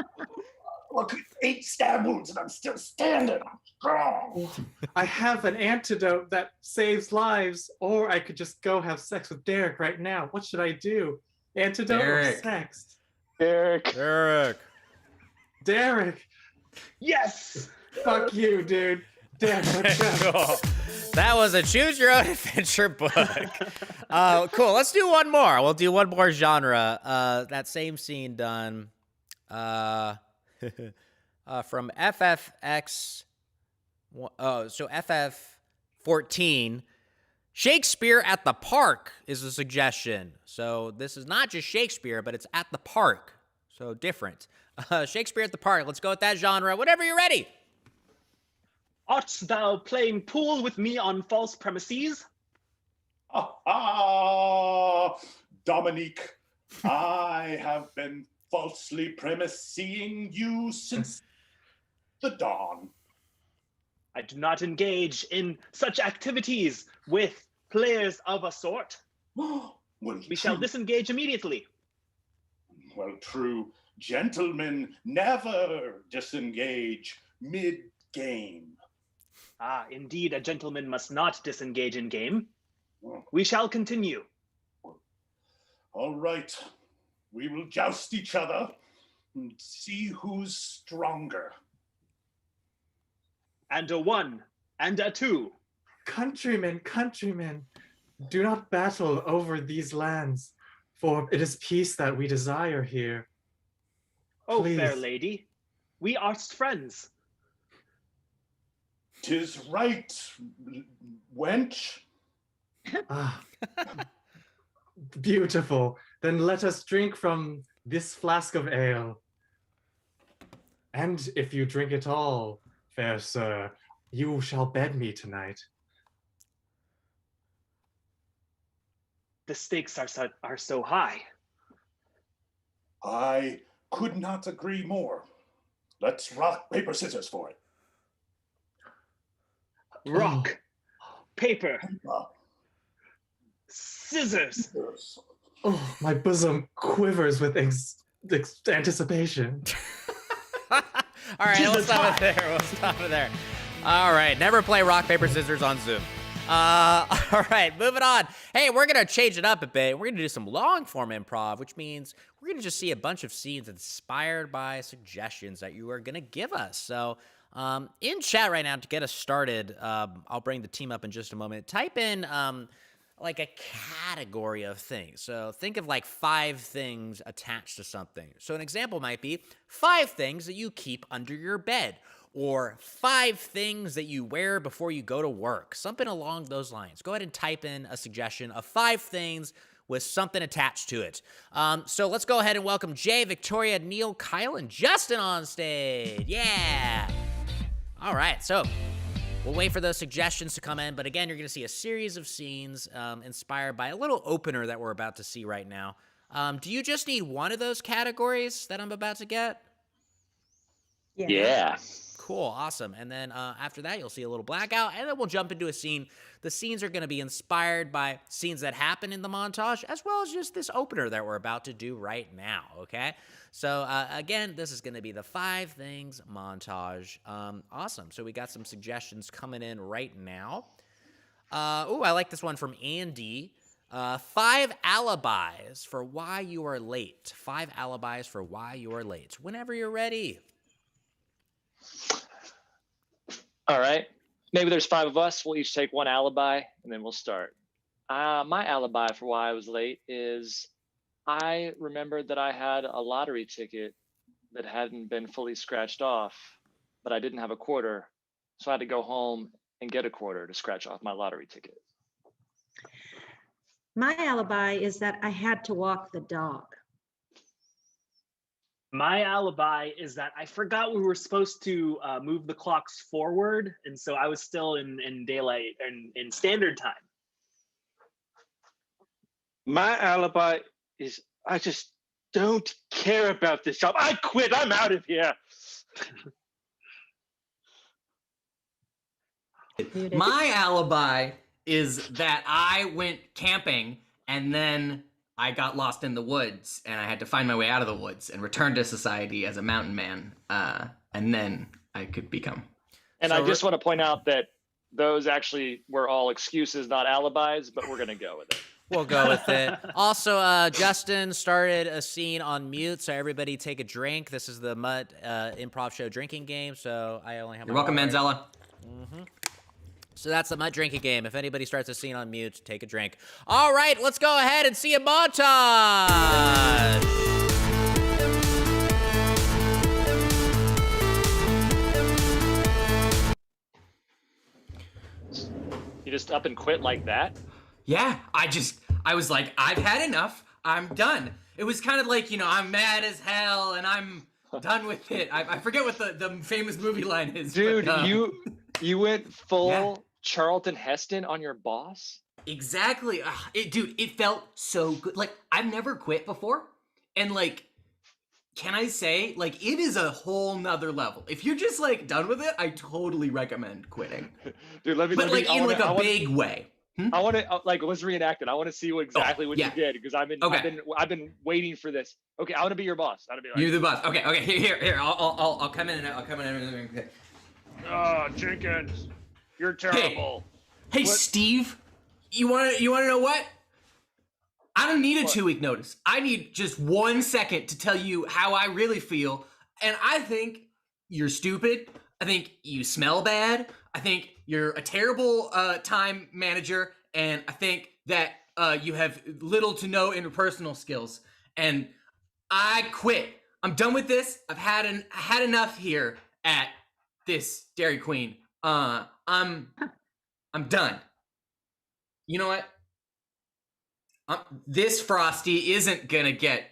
G: Look, 8 stab wounds and I'm still standing. I'm strong.
H: I have an antidote that saves lives, or I could just go have sex with Derek right now. What should I do? Antidote or sex?
E: Derek. Yes.
H: Fuck you, dude. Derek.
A: Cool. That was a choose your own adventure book. Cool. Let's do one more. We'll do one more genre. That same scene done. From FFX. So FF14. Shakespeare at the park is a suggestion. So this is not just Shakespeare, but it's at the park. So different. Shakespeare at the park. Let's go with that genre. Whenever you're ready.
E: Art thou playing pool with me on false premises?
G: Dominique, I have been falsely premising you since the dawn.
E: I do not engage in such activities with players of a sort. We shall disengage immediately.
G: Well, true gentlemen never disengage mid-game.
E: Ah, indeed, a gentleman must not disengage in game. We shall continue.
G: All right, we will joust each other and see who's stronger.
E: And a 1, and a 2.
H: Countrymen, countrymen, do not battle over these lands, for it is peace that we desire here.
E: Oh,
H: Please.
E: fair lady, we are friends.
G: 'Tis right, wench.
H: Ah, beautiful. Then let us drink from this flask of ale. And if you drink it all, fair sir, you shall bed me tonight.
E: The stakes are so high.
G: I could not agree more. Let's rock, paper, scissors for it.
E: Rock, paper, scissors.
H: Oh, my bosom quivers with anticipation.
A: All right, we'll stop it there. We'll stop it there. All right, never play rock, paper, scissors on Zoom. All right, moving on. Hey, we're going to change it up a bit. We're going to do some long-form improv, which means we're going to just see a bunch of scenes inspired by suggestions that you are going to give us. So in chat right now, to get us started, I'll bring the team up in just a moment. Type in like a category of things. So think of like 5 things attached to something. So an example might be 5 things that you keep under your bed, or 5 things that you wear before you go to work. Something along those lines. Go ahead and type in a suggestion of 5 things with something attached to it. So let's go ahead and welcome Jay, Victoria, Neil, Kyle, and Justin on stage. Yeah. All right, so we'll wait for those suggestions to come in, but again, you're going to see a series of scenes inspired by a little opener that we're about to see right now. Do you just need one of those categories that I'm about to get?
E: Yeah.
A: Cool, awesome. And then after that, you'll see a little blackout, and then we'll jump into a scene. The scenes are going to be inspired by scenes that happen in the montage, as well as just this opener that we're about to do right now, okay? So, again, this is going to be the 5 things montage. Awesome. So we got some suggestions coming in right now. I like this one from Andy. 5 alibis for why you are late. 5 alibis for why you are late. Whenever you're ready.
M: All right. Maybe there's 5 of us. We'll each take one alibi, and then we'll start. My alibi for why I was late is I remembered that I had a lottery ticket that hadn't been fully scratched off, but I didn't have a quarter. So I had to go home and get a quarter to scratch off my lottery ticket.
D: My alibi is that I had to walk the dog.
E: My alibi is that I forgot we were supposed to move the clocks forward, and so I was still in daylight and in standard time.
F: My alibi is I just don't care about this job. I quit. I'm out of here.
L: My alibi is that I went camping and then I got lost in the woods and I had to find my way out of the woods and return to society as a mountain man. And then I could become.
M: And I just want to point out that those actually were all excuses, not alibis, but we're going to go with it.
A: We'll go with it. Also, Justin started a scene on mute, so everybody take a drink. This is the Mutt Improv Show drinking game, so I only have.
L: You're welcome, Manzella.
A: Mm-hmm. So that's the Mutt drinking game. If anybody starts a scene on mute, take a drink. All right, let's go ahead and see a montage.
M: just up and quit like that?
L: Yeah, I was like, I've had enough. I'm done. It was kind of like, I'm mad as hell and I'm done with it. I forget what the famous movie line is.
M: Dude,
L: but,
M: you went full Charlton Heston on your boss?
L: Exactly. Dude, it felt so good. Like, I've never quit before. And like, can I say, like, it is a whole nother level. If you're just like done with it, I totally recommend quitting.
M: Dude, let me.
L: A big way.
M: I want to let's reenact it. I want to see what you did because I've been waiting for this. Okay, I want to be your boss. I want to be like,
L: you're the boss. Okay. Here. I'll come in. I'll come in.
M: Oh, Jenkins, you're terrible.
L: Hey, Steve, you wanna know what? I don't need a 2-week notice. I need just 1 second to tell you how I really feel. And I think you're stupid. I think you smell bad. I think you're a terrible time manager. And I think that you have little to no interpersonal skills. And I quit. I'm done with this. I've had enough here at this Dairy Queen. I'm done. You know what? This Frosty isn't gonna get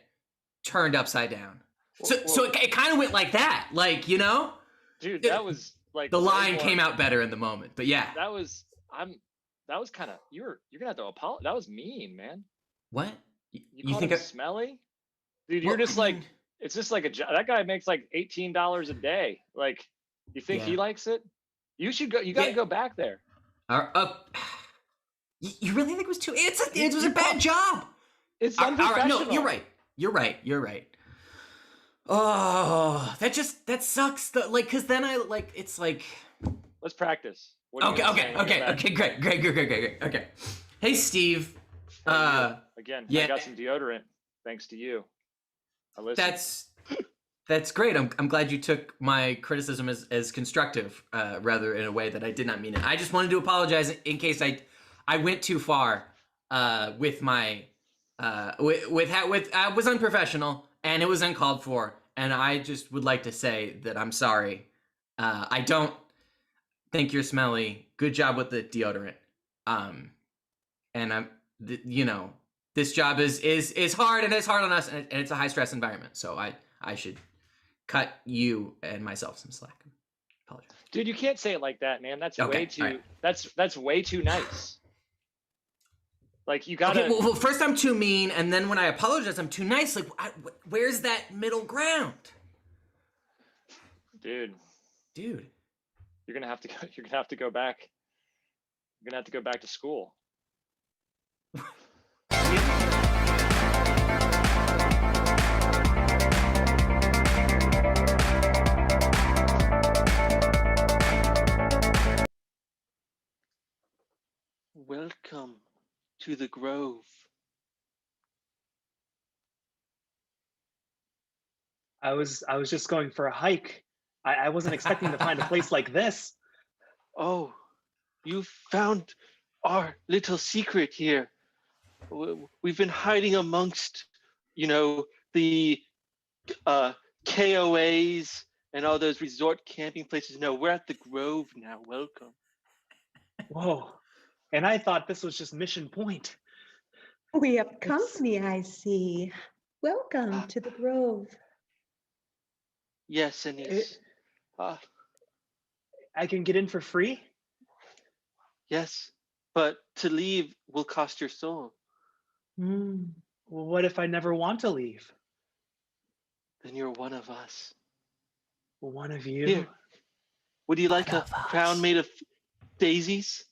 L: turned upside down. So it kind of went like that, like,
M: Dude, that was like
L: the line came out better in the moment, but yeah.
M: That was kind of you're gonna have to apologize. That was mean, man.
L: What?
M: You think it's smelly? Dude, you're just like it's just like that guy makes like $18 a day. Like, you think he likes it? You should go. You got to go back there.
L: You really think it was too? It was a bad job.
M: It's unprofessional.
L: All right, no, you're right. Oh, that sucks. Cause then it's like.
M: Let's practice.
L: Okay, great. Okay. Hey, Steve.
M: Again, I got some deodorant thanks to you. I listened. That's great. I'm glad you took my criticism as constructive, rather in a way that I did not mean it. I just wanted to apologize in case I went too far with my was unprofessional and it was uncalled for, and I just would like to say that I'm sorry. I don't think you're smelly. Good job with the deodorant. And this job is hard, and it's hard on us, and it's a high stress environment. So I should cut you and myself some slack. Apologize. Dude, you can't say it like that, man. That's way too.
L: Right.
M: That's way too nice. Like, you gotta.
L: Okay, well, first I'm too mean, and then when I apologize, I'm too nice. Like, where's that middle ground?
M: Dude,
L: you're
M: gonna have to go. You're gonna have to go back. You're gonna have to go back to school.
F: Welcome to the Grove.
E: I was just going for a hike. I wasn't expecting to find a place like this.
F: Oh, you found our little secret here. We've been hiding amongst, the KOAs and all those resort camping places. No, we're at the Grove now. Welcome.
E: Whoa. And I thought this was just Mission Point.
D: We have company, I see. Welcome to the Grove.
F: Yes, Anise.
E: I can get in for free?
F: Yes, but to leave will cost your soul.
E: Well, what if I never want to leave?
F: Then you're one of us.
E: One of you?
F: Here. Would you like a crown made of daisies?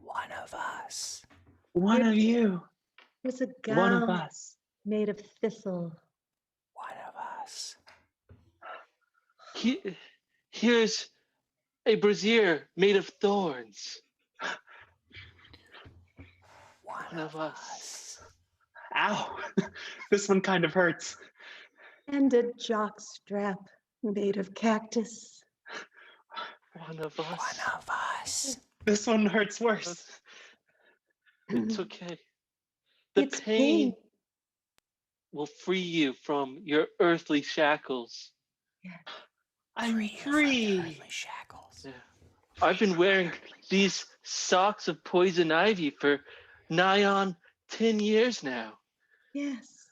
L: One of us.
E: One of you.
D: There's a gown
E: One of us.
D: made of thistle.
L: One of us.
F: Here's a brazier made of thorns. One of us.
E: Ow. This one kind of hurts.
D: And a jock strap made of cactus.
F: One of us.
L: One of us.
E: This one hurts worse.
F: It's okay. The pain will free you from your earthly shackles.
E: I'm free.
L: Earthly shackles.
F: Yeah. I've been wearing these socks of poison ivy for nigh on 10 years now.
D: Yes.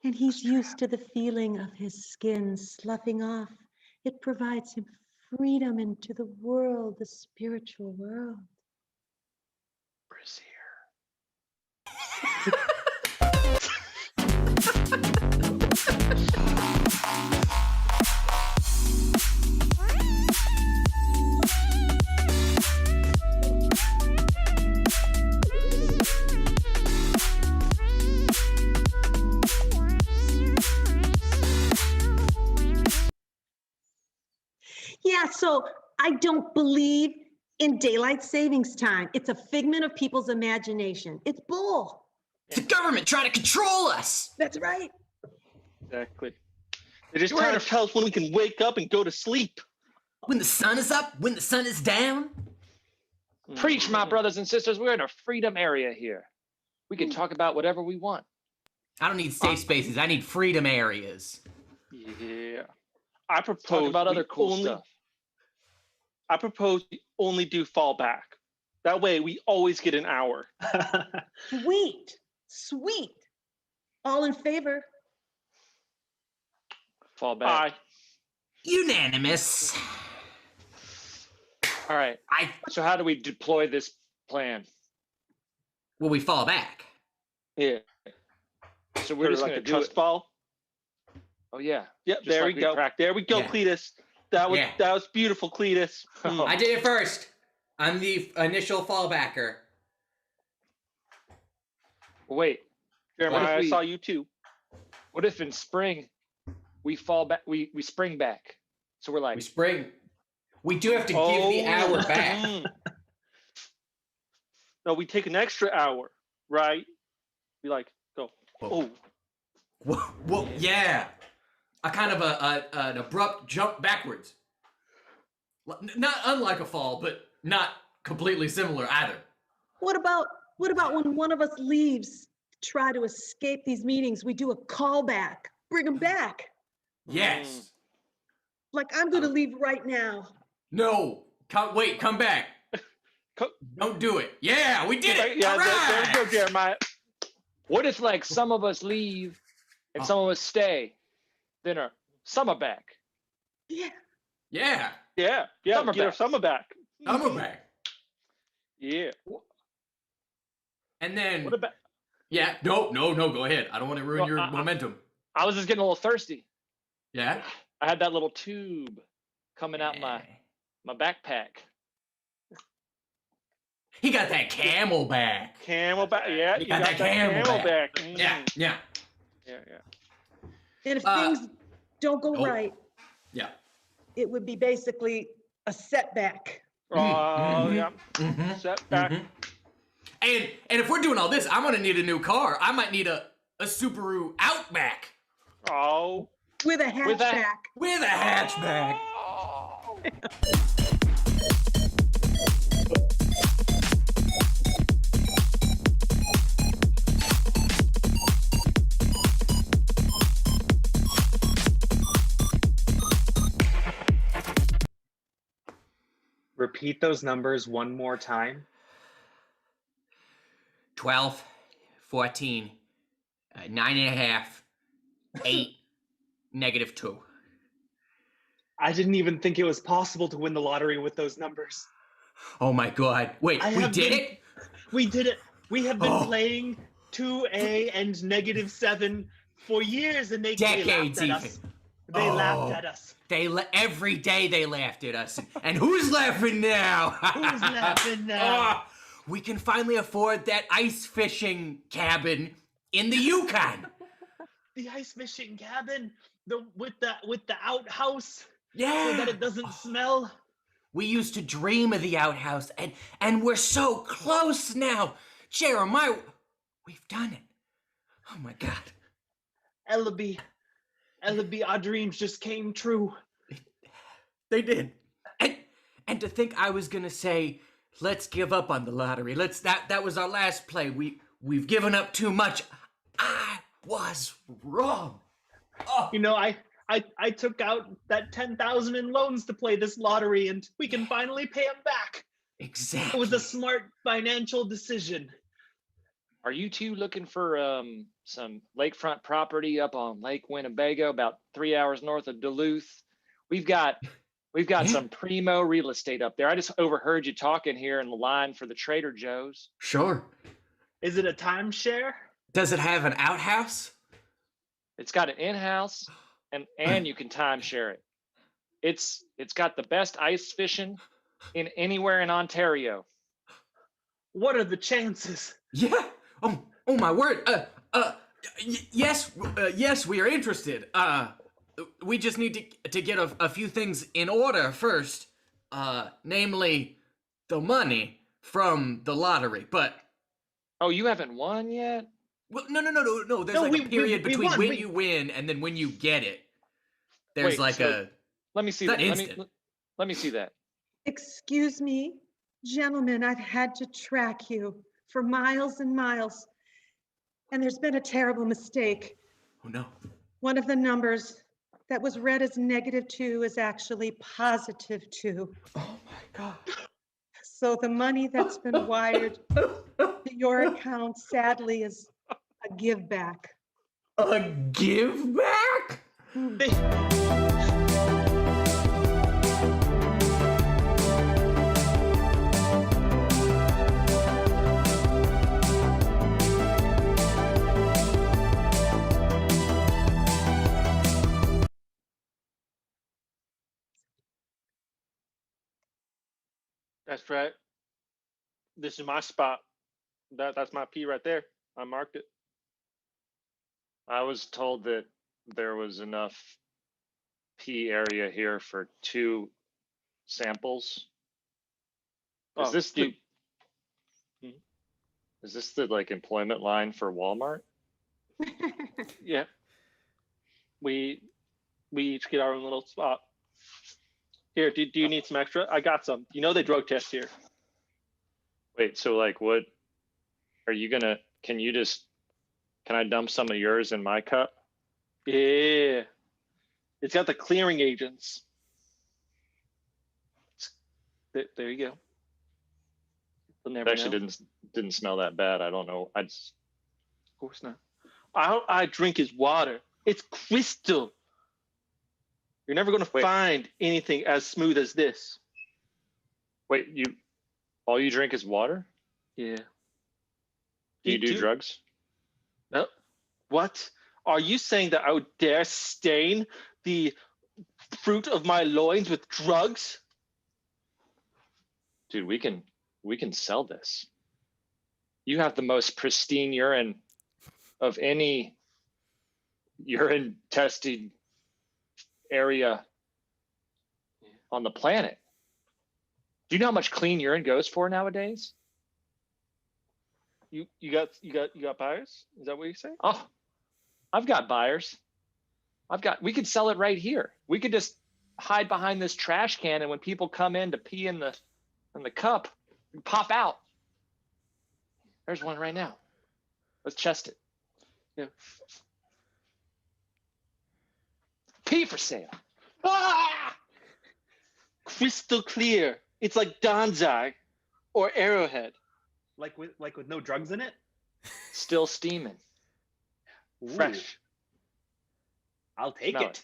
D: And he's used to the feeling of his skin sloughing off. It provides him freedom into the world, the spiritual world.
F: Brazier.
D: Yeah, so I don't believe in daylight savings time. It's a figment of people's imagination. It's bull.
L: It's the government trying to control us.
D: That's right.
F: Exactly. They're just trying to tell us when we can wake up and go to sleep.
L: When the sun is up, when the sun is down.
M: Preach, my brothers and sisters. We're in a freedom area here. We can talk about whatever we want.
L: I don't need safe spaces. I need freedom areas.
F: Yeah. I propose
M: Talk about other cool
F: only,
M: stuff.
F: I propose we only do fallback. That way we always get an hour.
D: Sweet. Sweet. All in favor?
M: Fall back.
F: Aye.
L: Unanimous.
M: All right. So how do we deploy this plan?
L: Will we fall back?
F: Yeah.
M: So we're just
F: like
M: going
F: a
M: to do
F: trust
M: it.
F: ball.
M: Oh yeah.
F: Yep,
M: Just
F: there
M: like
F: we go.
M: practiced.
F: There we go,
L: Yeah.
F: Cletus. That was beautiful, Cletus.
L: I did it first. I'm the initial fallbacker.
M: Wait.
F: Jeremiah,
M: What if
F: I
M: we-
F: saw you too.
M: What if in spring we fall back? We spring back. So we're like
L: We spring. We do have to give the hour back.
F: No, we take an extra hour, right? We like go.
L: Whoa. Whoa, yeah. A kind of an abrupt jump backwards. Not unlike a fall, but not completely similar either.
D: What about when one of us leaves to try to escape these meetings? We do a callback. Bring them back.
L: Yes.
D: Like I'm going to leave right now.
L: No. Come back. Don't do it. Yeah, we did it.
F: Yeah,
L: All
F: there
L: right.
F: we go, Jeremiah.
M: What if like some of us leave and some of us stay? Then our summer back.
D: Yeah.
L: Yeah.
F: Yeah.
M: Summer
F: Get our
M: back.
F: summer back.
L: Summer back.
F: Yeah.
L: And then.
F: What about?
L: Yeah. No. Go ahead. I don't want to ruin your momentum.
M: I was just getting a little thirsty.
L: Yeah.
M: I had that little tube coming out my backpack.
L: He got that camelback.
F: Camelback. Yeah.
L: He got that camelback. Yeah.
F: Yeah.
D: And if things don't go
L: oh.
D: right,
L: Yeah.
D: it would be basically a setback.
F: Oh, yeah. Setback.
L: And if we're doing all this, I'm gonna need a new car. I might need a Subaru Outback.
F: Oh.
D: With a hatchback.
L: With a hatchback.
E: Repeat those numbers one more time.
L: 12, 14, 9.5, 8, -2.
E: I didn't even think it was possible to win the lottery with those numbers.
L: Oh my god. Wait, we did it?
E: We did it. We have been
L: Oh.
E: playing 2A and -7 for years, and they laughed
L: Decades
E: at
L: even.
E: us. They laughed at us.
L: Every day they laughed at us. And who's laughing now?
E: Who's laughing now?
L: We can finally afford that ice fishing cabin in the Yukon.
E: The ice fishing cabin, with the outhouse,
L: Yeah.
E: so that it doesn't smell.
L: We used to dream of the outhouse, and we're so close now. Jeremiah, we've done it. Oh my god.
E: Ellaby, our dreams just came true.
L: They did. And to think I was gonna say, let's give up on the lottery. That was our last play. We've given up too much. I was wrong.
E: You know, I I took out that 10,000 in loans to play this lottery, and we can finally pay him back.
L: Exactly.
E: It was a smart financial decision.
M: Are you two looking for some lakefront property up on Lake Winnebago, about 3 hours north of Duluth? We've got some primo real estate up there. I just overheard you talking here in the line for the Trader Joe's.
L: Sure.
E: Is it a timeshare?
L: Does it have an outhouse?
M: It's got an in-house, and you can timeshare it. It's got the best ice fishing in anywhere in Ontario.
E: What are the chances?
L: Yeah. Oh my word. Yes, we are interested. We just need to get a few things in order first. Namely, the money from the lottery. But
M: oh, you haven't won yet?
L: Well, no. There's a period between when you win and then when you get it. There's
M: Let me see that. Let me see that.
D: Excuse me, gentlemen, I've had to track you for miles and miles, and there's been a terrible mistake.
L: Oh no.
D: One of the numbers that was read as -2 is actually +2.
L: Oh my God.
D: So the money that's been wired to your account sadly is a give back.
L: A give back?
F: That's right. This is my spot. That's my P right there. I marked it.
M: I was told that there was enough P area here for 2 samples. Is this the employment line for Walmart?
F: Yeah. We each get our own little spot. Here, do you need some extra? I got some. You know they drug test here.
M: Wait, so what are you gonna? Can I dump some of yours in my cup?
F: Yeah. It's got the clearing agents. There you go.
M: It actually didn't smell that bad. I don't know.
F: Of course not. I drink his water. It's crystal. You're never going to find anything as smooth as this.
M: Wait, all you drink is water?
F: Yeah.
M: Do you do drugs?
F: No. What? Are you saying that I would dare stain the fruit of my loins with drugs?
M: Dude, we can sell this. You have the most pristine urine of any urine testing area on the planet. Do you know how much clean urine goes for nowadays?
F: You got buyers? Is that what you're saying?
M: Oh, I've got buyers. We could sell it right here. We could just hide behind this trash can, and when people come in to pee in the cup, pop out. There's one right now. Let's chest it.
F: Yeah.
M: Pee for sale.
F: Ah! Crystal clear. It's like Donzai or Arrowhead.
E: Like with no drugs in it?
M: Still steaming.
E: Ooh.
F: Fresh.
E: I'll take
M: Smell
E: it.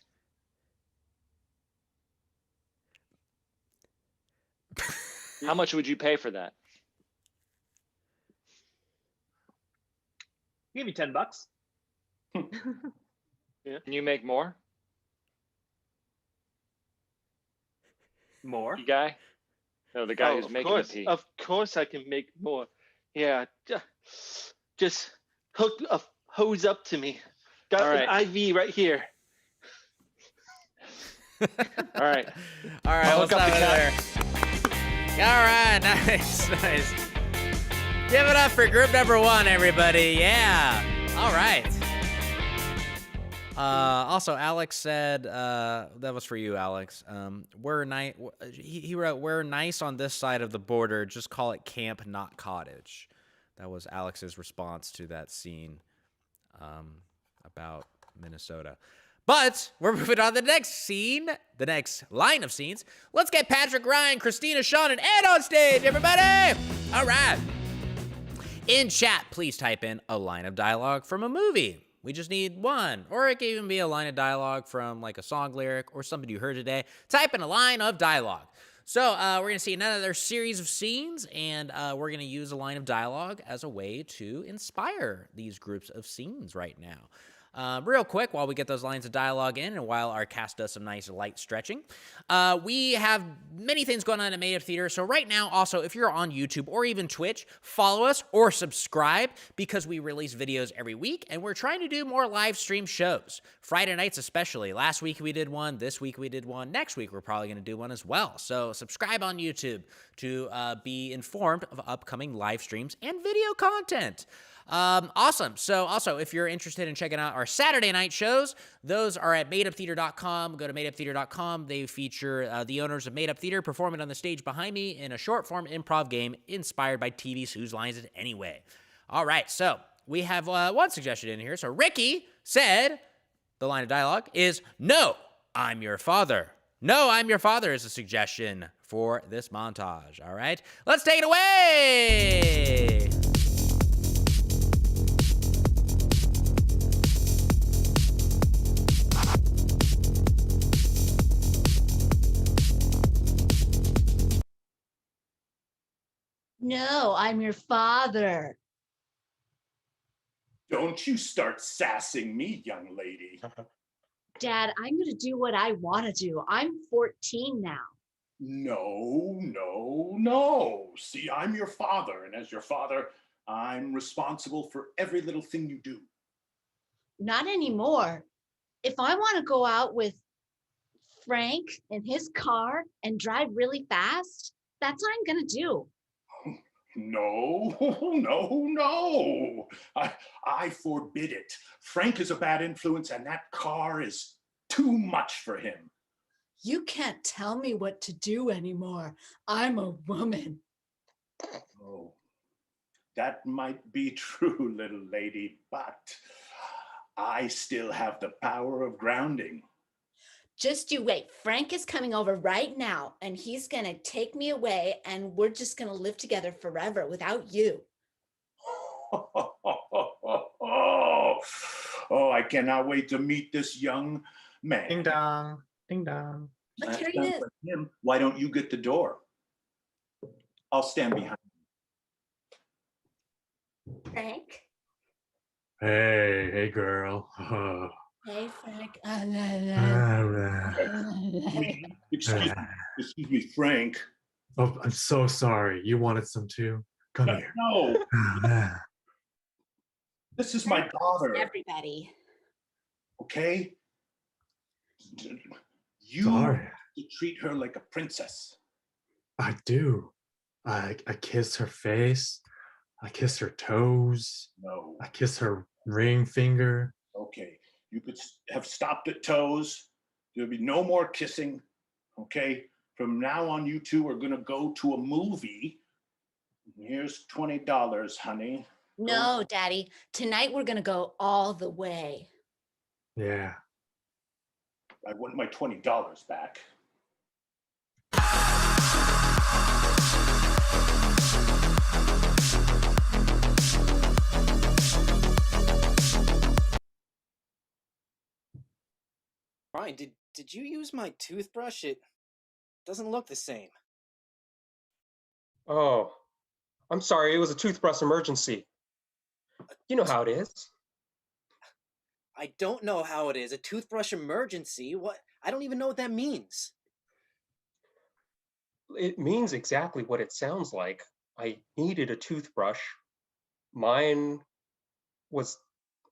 M: How much would you pay for that?
E: Give me $10.
F: Yeah.
M: Can you make more?
E: More?
M: You guy? No, the guy who's making the pee.
F: Of course I can make more. Yeah. Just hook a hose up to me. Got an IV right here.
M: All right.
A: All right, what's up there? All right, nice. Give it up for group number 1, everybody. Yeah. All right. Also, Alex said, that was for you, Alex. We're nice. He wrote, "We're nice on this side of the border. Just call it camp, not cottage." That was Alex's response to that scene about Minnesota. But we're moving on to the next scene, the next line of scenes. Let's get Patrick, Ryan, Christina, Sean, and Ed on stage, everybody! All right. In chat, please type in a line of dialogue from a movie. We just need one, or it can even be a line of dialogue from like a song lyric or something you heard today. Type in a line of dialogue. So we're going to see another series of scenes, and we're going to use a line of dialogue as a way to inspire these groups of scenes right now. Real quick, while we get those lines of dialogue in and while our cast does some nice light stretching, we have many things going on at Made Up Theater. So right now, also, if you're on YouTube or even Twitch, follow us or subscribe because we release videos every week, and we're trying to do more live stream shows. Friday nights especially. Last week we did one. This week we did one. Next week we're probably going to do one as well. So subscribe on YouTube to be informed of upcoming live streams and video content. Awesome. So also, if you're interested in checking out our Saturday night shows, those are at madeuptheater.com. Go to madeuptheater.com. They feature the owners of Made Up Theater performing on the stage behind me in a short form improv game inspired by TV's Whose Lines Is It Anyway? All right. So we have one suggestion in here. So Ricky said the line of dialogue is, "No, I'm your father." "No, I'm your father" is a suggestion for this montage. All right. Let's take it away.
C: No, I'm your father.
G: Don't you start sassing me, young lady.
C: Dad, I'm going to do what I want to do. I'm 14 now.
G: No, no, no. See, I'm your father, and as your father, I'm responsible for every little thing you do.
C: Not anymore. If I want to go out with Frank in his car and drive really fast, that's what I'm going to do.
G: No, no, no. I forbid it. Frank is a bad influence, and that car is too much for him.
C: You can't tell me what to do anymore. I'm a woman.
G: Oh, that might be true, little lady, but I still have the power of grounding.
C: Just you wait. Frank is coming over right now, and he's going to take me away, and we're just going to live together forever without you.
G: Oh, I cannot wait to meet this young man.
H: Ding dong, ding dong.
C: Look, here he
G: Sounds
C: is.
G: like him. Why don't you get the door? I'll stand behind
C: Frank.
H: Hey girl.
C: Hey, Frank.
G: Excuse me, Frank.
H: Oh, I'm so sorry. You wanted some too? Come here.
G: No. This is my daughter.
C: Everybody.
G: Okay? You
H: Sorry.
G: have to treat her like a princess.
H: I do. I kiss her face. I kiss her toes.
G: No.
H: I kiss her ring finger.
G: Okay. You could have stopped at toes. There'll be no more kissing. Okay? From now on, you two are going to go to a movie. Here's $20, honey.
C: No, Daddy. Tonight we're going to go all the way.
H: Yeah.
G: I want my $20 back.
K: Brian, did you use my toothbrush? It doesn't look the same.
J: Oh, I'm sorry. It was a toothbrush emergency. You know how it is.
K: I don't know how it is. A toothbrush emergency? What? I don't even know what that means.
J: It means exactly what it sounds like. I needed a toothbrush. Mine was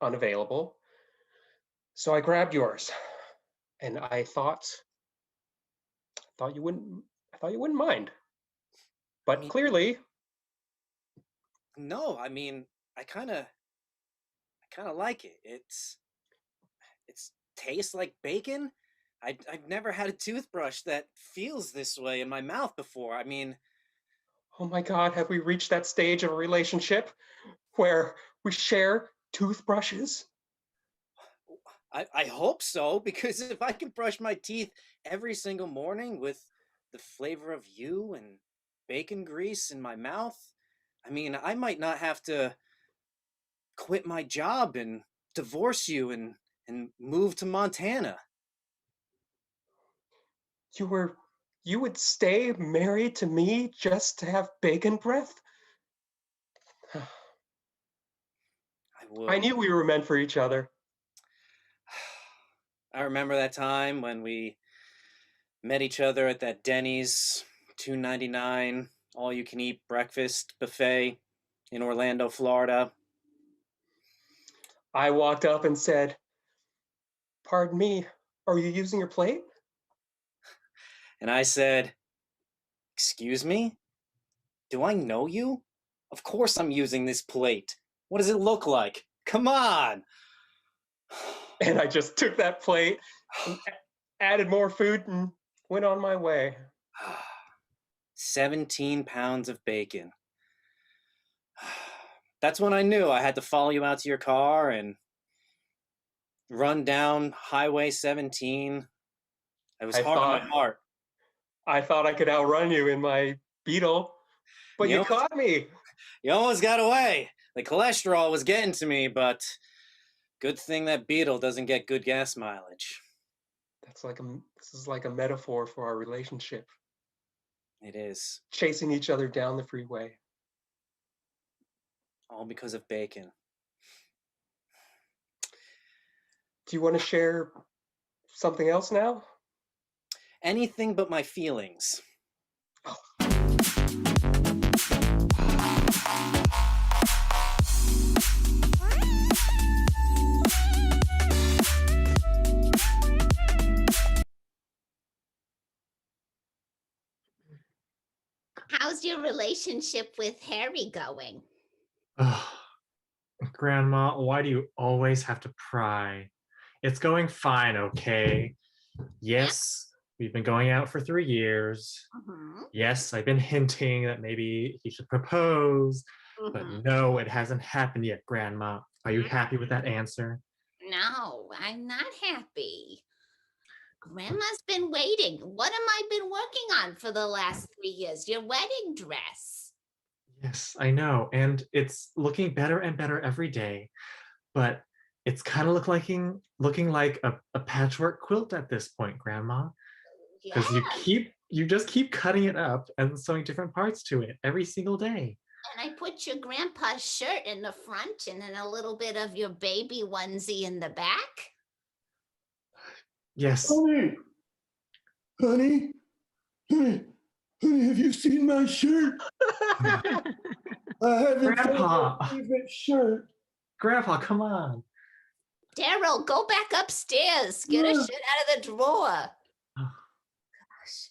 J: unavailable. So I grabbed yours. And I thought you wouldn't mind. But clearly,
K: no, I mean, I kind of like it. It's tastes like bacon. I've never had a toothbrush that feels this way in my mouth before. I mean,
J: oh my God, have we reached that stage of a relationship where we share toothbrushes?
K: I hope so, because if I can brush my teeth every single morning with the flavor of you and bacon grease in my mouth, I mean, I might not have to quit my job and divorce you and move to Montana.
J: You would stay married to me just to have bacon breath?
K: I would.
J: I knew we were meant for each other.
K: I remember that time when we met each other at that Denny's $2.99 all-you-can-eat breakfast buffet in Orlando, Florida.
J: I walked up and said, "Pardon me, are you using your plate?"
K: And I said, "Excuse me? Do I know you? Of course I'm using this plate. What does it look like? Come on!"
J: And I just took that plate, and added more food, and went on my way.
K: 17 pounds of bacon. That's when I knew I had to follow you out to your car and run down Highway 17. It was hard on my heart.
J: I thought I could outrun you in my Beetle, but you caught me.
K: You almost got away. The cholesterol was getting to me, but good thing that Beetle doesn't get good gas mileage.
J: This is like a metaphor for our relationship.
K: It is.
J: Chasing each other down the freeway.
K: All because of bacon.
J: Do you want to share something else now?
K: Anything but my feelings.
C: How's your relationship with Harry going?
H: Grandma, why do you always have to pry? It's going fine, okay? Yes, we've been going out for 3 years. Yes, I've been hinting that maybe he should propose, but no, it hasn't happened yet, Grandma. Are you happy with that answer?
C: No, I'm not happy. Grandma's been waiting. What am I been working on for the last 3 years? Your wedding dress.
H: Yes, I know, and it's looking better and better every day, but it's kind of looking like a patchwork quilt at this point, Grandma. Because you just keep cutting it up and sewing different parts to it every single day.
C: And I put your grandpa's shirt in the front and then a little bit of your baby onesie in the back.
H: Yes.
G: Honey, have you seen my shirt? I haven't
H: Grandpa.
G: found my favorite shirt.
H: Grandpa, come on.
C: Daryl, go back upstairs. Get a shit out of the drawer. Gosh.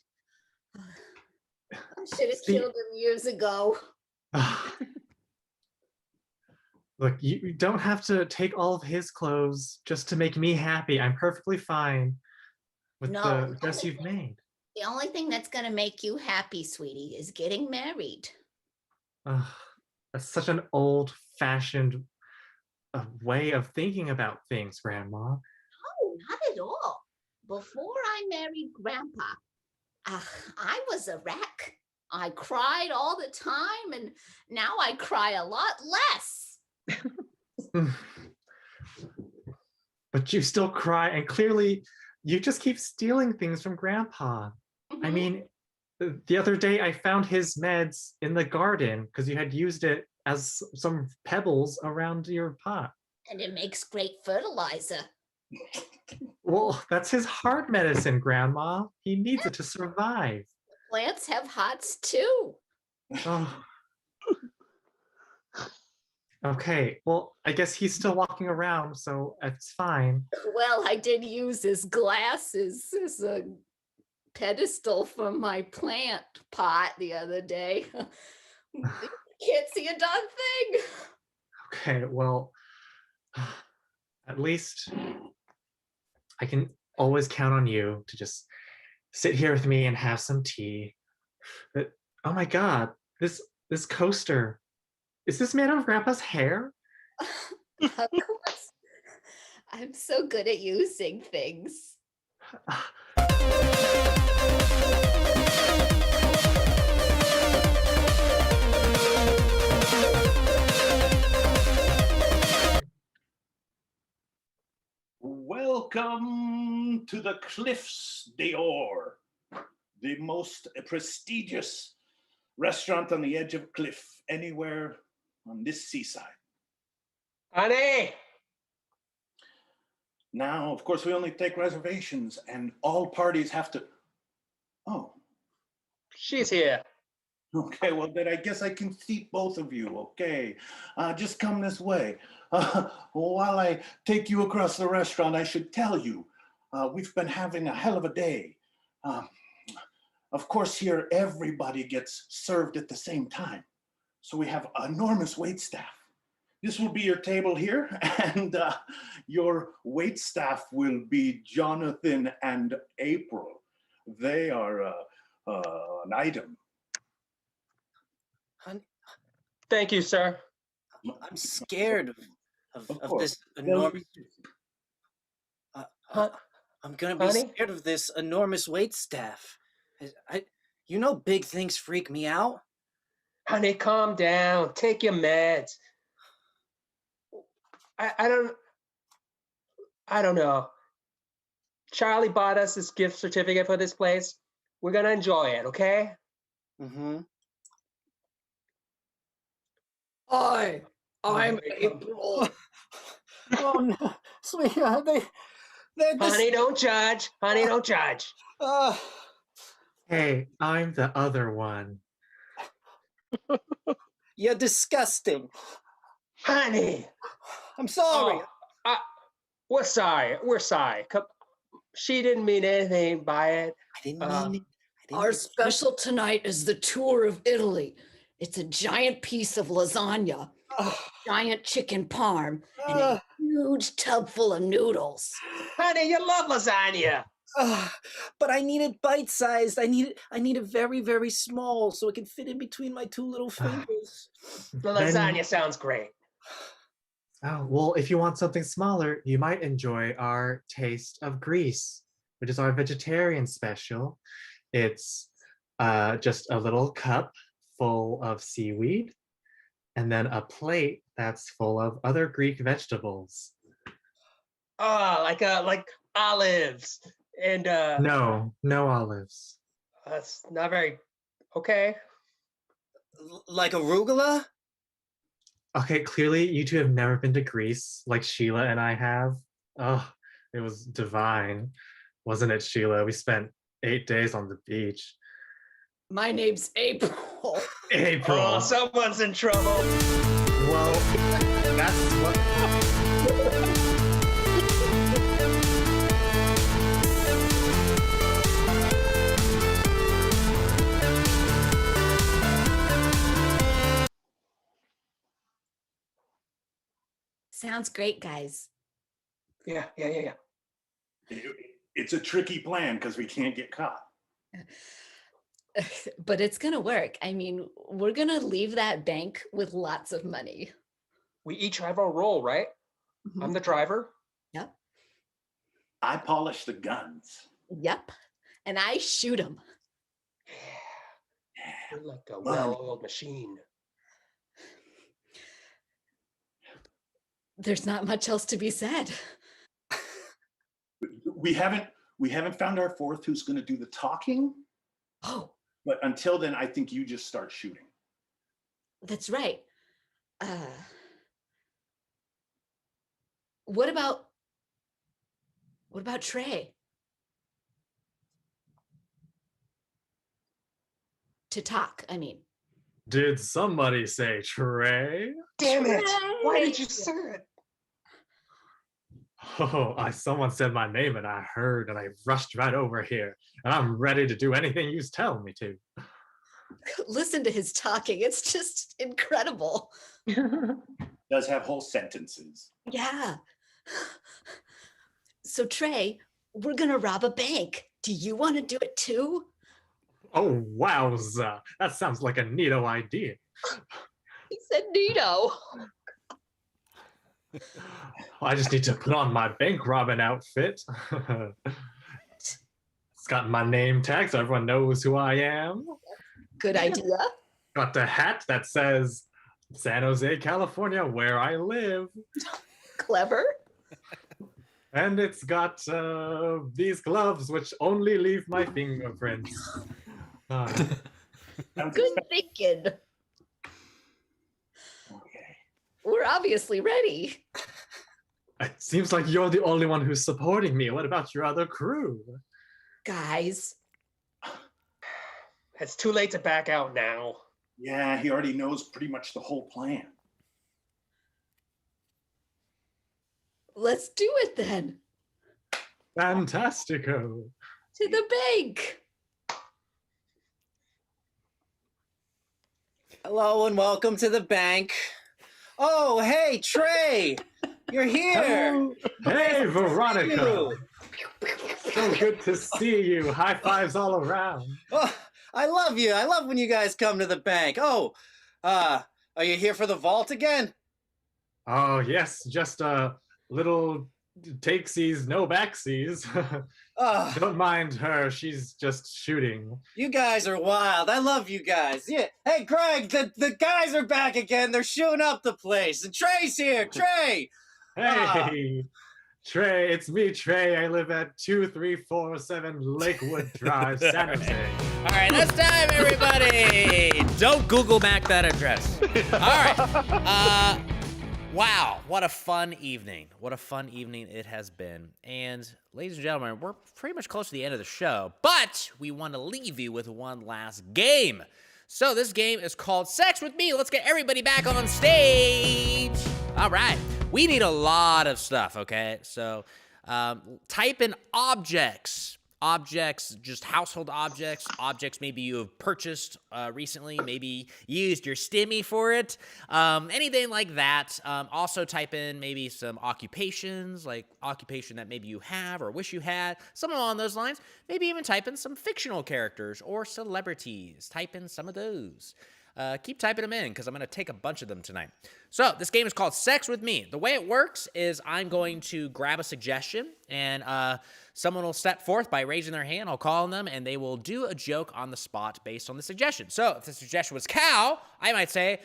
C: I should have killed him years ago.
H: Look, you don't have to take all of his clothes just to make me happy. I'm perfectly fine with the dress you've made.
C: The only thing that's going to make you happy, sweetie, is getting married.
H: That's such an old-fashioned way of thinking about things, Grandma.
C: No, not at all. Before I married Grandpa, I was a wreck. I cried all the time, and now I cry a lot less.
H: But you still cry, and clearly you just keep stealing things from Grandpa. I mean, the other day I found his meds in the garden because you had used it as some pebbles around your pot.
C: And it makes great fertilizer.
H: Well, that's his heart medicine, Grandma. He needs it to survive.
C: Plants have hearts too.
H: Oh. Okay, well, I guess he's still walking around, so it's fine.
C: Well, I did use his glasses as a pedestal for my plant pot the other day. Can't see a darn thing.
H: Okay, well, at least I can always count on you to just sit here with me and have some tea. But, oh my God, this coaster, is this made out of Grandpa's hair?
C: Of course. I'm so good at using things.
G: Welcome to the Cliffs d'Or, the most prestigious restaurant on the edge of a cliff anywhere on this seaside.
J: Honey!
G: Now, of course, we only take reservations and all parties have to. Oh.
J: She's here.
G: Okay, well, then I guess I can seat both of you, okay? Just come this way. While I take you across the restaurant, I should tell you, we've been having a hell of a day. Of course, here everybody gets served at the same time. So we have enormous wait staff. This will be your table here, and your wait staff will be Jonathan and April. They are an item.
J: Thank you, sir.
K: I'm scared of
G: course.
K: this enormous. I'm gonna be
J: Honey?
K: scared of this enormous wait staff. You know, big things freak me out.
J: Honey, calm down. Take your meds. I don't know. Charlie bought us this gift certificate for this place. We're gonna enjoy it, okay?
K: Mm-hmm.
N: I'm April.
K: Oh no, sweetheart, they're just...
J: Honey, don't judge. Honey, don't judge.
H: Hey, I'm the other one.
K: You're disgusting.
J: Honey.
K: I'm sorry.
J: We're sorry. We're sorry. She didn't mean anything by it.
K: I didn't mean it.
N: Our special tonight is the tour of Italy. It's a giant piece of lasagna, a giant chicken parm, and a huge tub full of noodles.
J: Honey, you love lasagna.
K: But I need it bite-sized. I need it very, very small so it can fit in between my two little fingers.
J: The lasagna sounds great.
H: Oh, well, if you want something smaller, you might enjoy our Taste of Greece, which is our vegetarian special. It's just a little cup full of seaweed, and then a plate that's full of other Greek vegetables.
J: Like olives and
H: No olives.
J: that's not very okay.
K: Like arugula?
H: Okay, clearly you two have never been to Greece like Sheila and I have. Oh, it was divine. Wasn't it, Sheila? We spent 8 days on the beach.
N: My name's April.
H: April.
J: Oh, someone's in trouble.
H: Well, that's what...
C: Sounds great, guys.
J: Yeah.
G: It's a tricky plan because we can't get caught.
C: But it's gonna work. I mean, we're gonna leave that bank with lots of money.
J: We each have our role, right?
C: Mhm.
J: I'm the driver.
C: Yep.
G: I polish the guns.
C: Yep. And I shoot them.
J: You're like a well-oiled machine.
C: There's not much else to be said.
G: We haven't found our fourth who's going to do the talking.
C: Oh,
G: But until then, I think you just start shooting.
C: that's right. What about Trey? To talk, I mean.
H: Did somebody say Trey?
J: Damn it! Why
C: Trey!
J: did you say it?
H: Oh, someone said my name and I heard and I rushed right over here. And I'm ready to do anything you tell me to.
C: Listen to his talking. It's just incredible.
G: Does have whole sentences.
C: Yeah. So Trey, we're gonna rob a bank. Do you want to do it too?
H: Oh, wowza. That sounds like a neato idea.
C: He said neato.
H: I just need to put on my bank robin outfit. It's got my name tag so everyone knows who I am.
N: Good idea.
H: Got the hat that says San Jose, California, where I live.
N: Clever.
H: And it's got these gloves, which only leave my fingerprints.
N: Good thinking. We're obviously ready.
H: It seems like you're the only one who's supporting me. What about your other crew?
N: Guys.
J: It's too late to back out now.
G: Yeah, he already knows pretty much the whole plan.
N: Let's do it then.
H: Fantastico.
N: To the bank.
K: Hello and welcome to the bank. Oh, hey, Trey. You're here.
H: Oh, hey, Veronica. So good to see you. High fives all around.
K: Oh, I love you. I love when you guys come to the bank. Oh, are you here for the vault again?
H: Oh, yes. Just a little takesies, no backsies. Don't mind her. She's just shooting.
K: You guys are wild. I love you guys. Yeah. Hey, Greg, the guys are back again. They're shooting up the place. And Trey's here. Trey.
H: Hey, Trey. It's me, Trey. I live at 2347 Lakewood Drive, San Jose.
A: All right, that's time, everybody. Don't Google Mac that address. All right. Wow, what a fun evening. What a fun evening it has been. And ladies and gentlemen, we're pretty much close to the end of the show, but we want to leave you with one last game. So this game is called Sex With Me. Let's get everybody back on stage. All right, we need a lot of stuff, okay? So type in objects. Objects, just household objects, objects maybe you have purchased recently, maybe used your stimmy for it, anything like that. Also type in maybe some occupations, like occupation that maybe you have or wish you had, something along those lines. Maybe even type in some fictional characters or celebrities. Type in some of those. Keep typing them in because I'm going to take a bunch of them tonight. So this game is called Sex With Me. The way it works is I'm going to grab a suggestion and someone will step forth by raising their hand. I'll call on them and they will do a joke on the spot based on the suggestion. So if the suggestion was cow, I might say,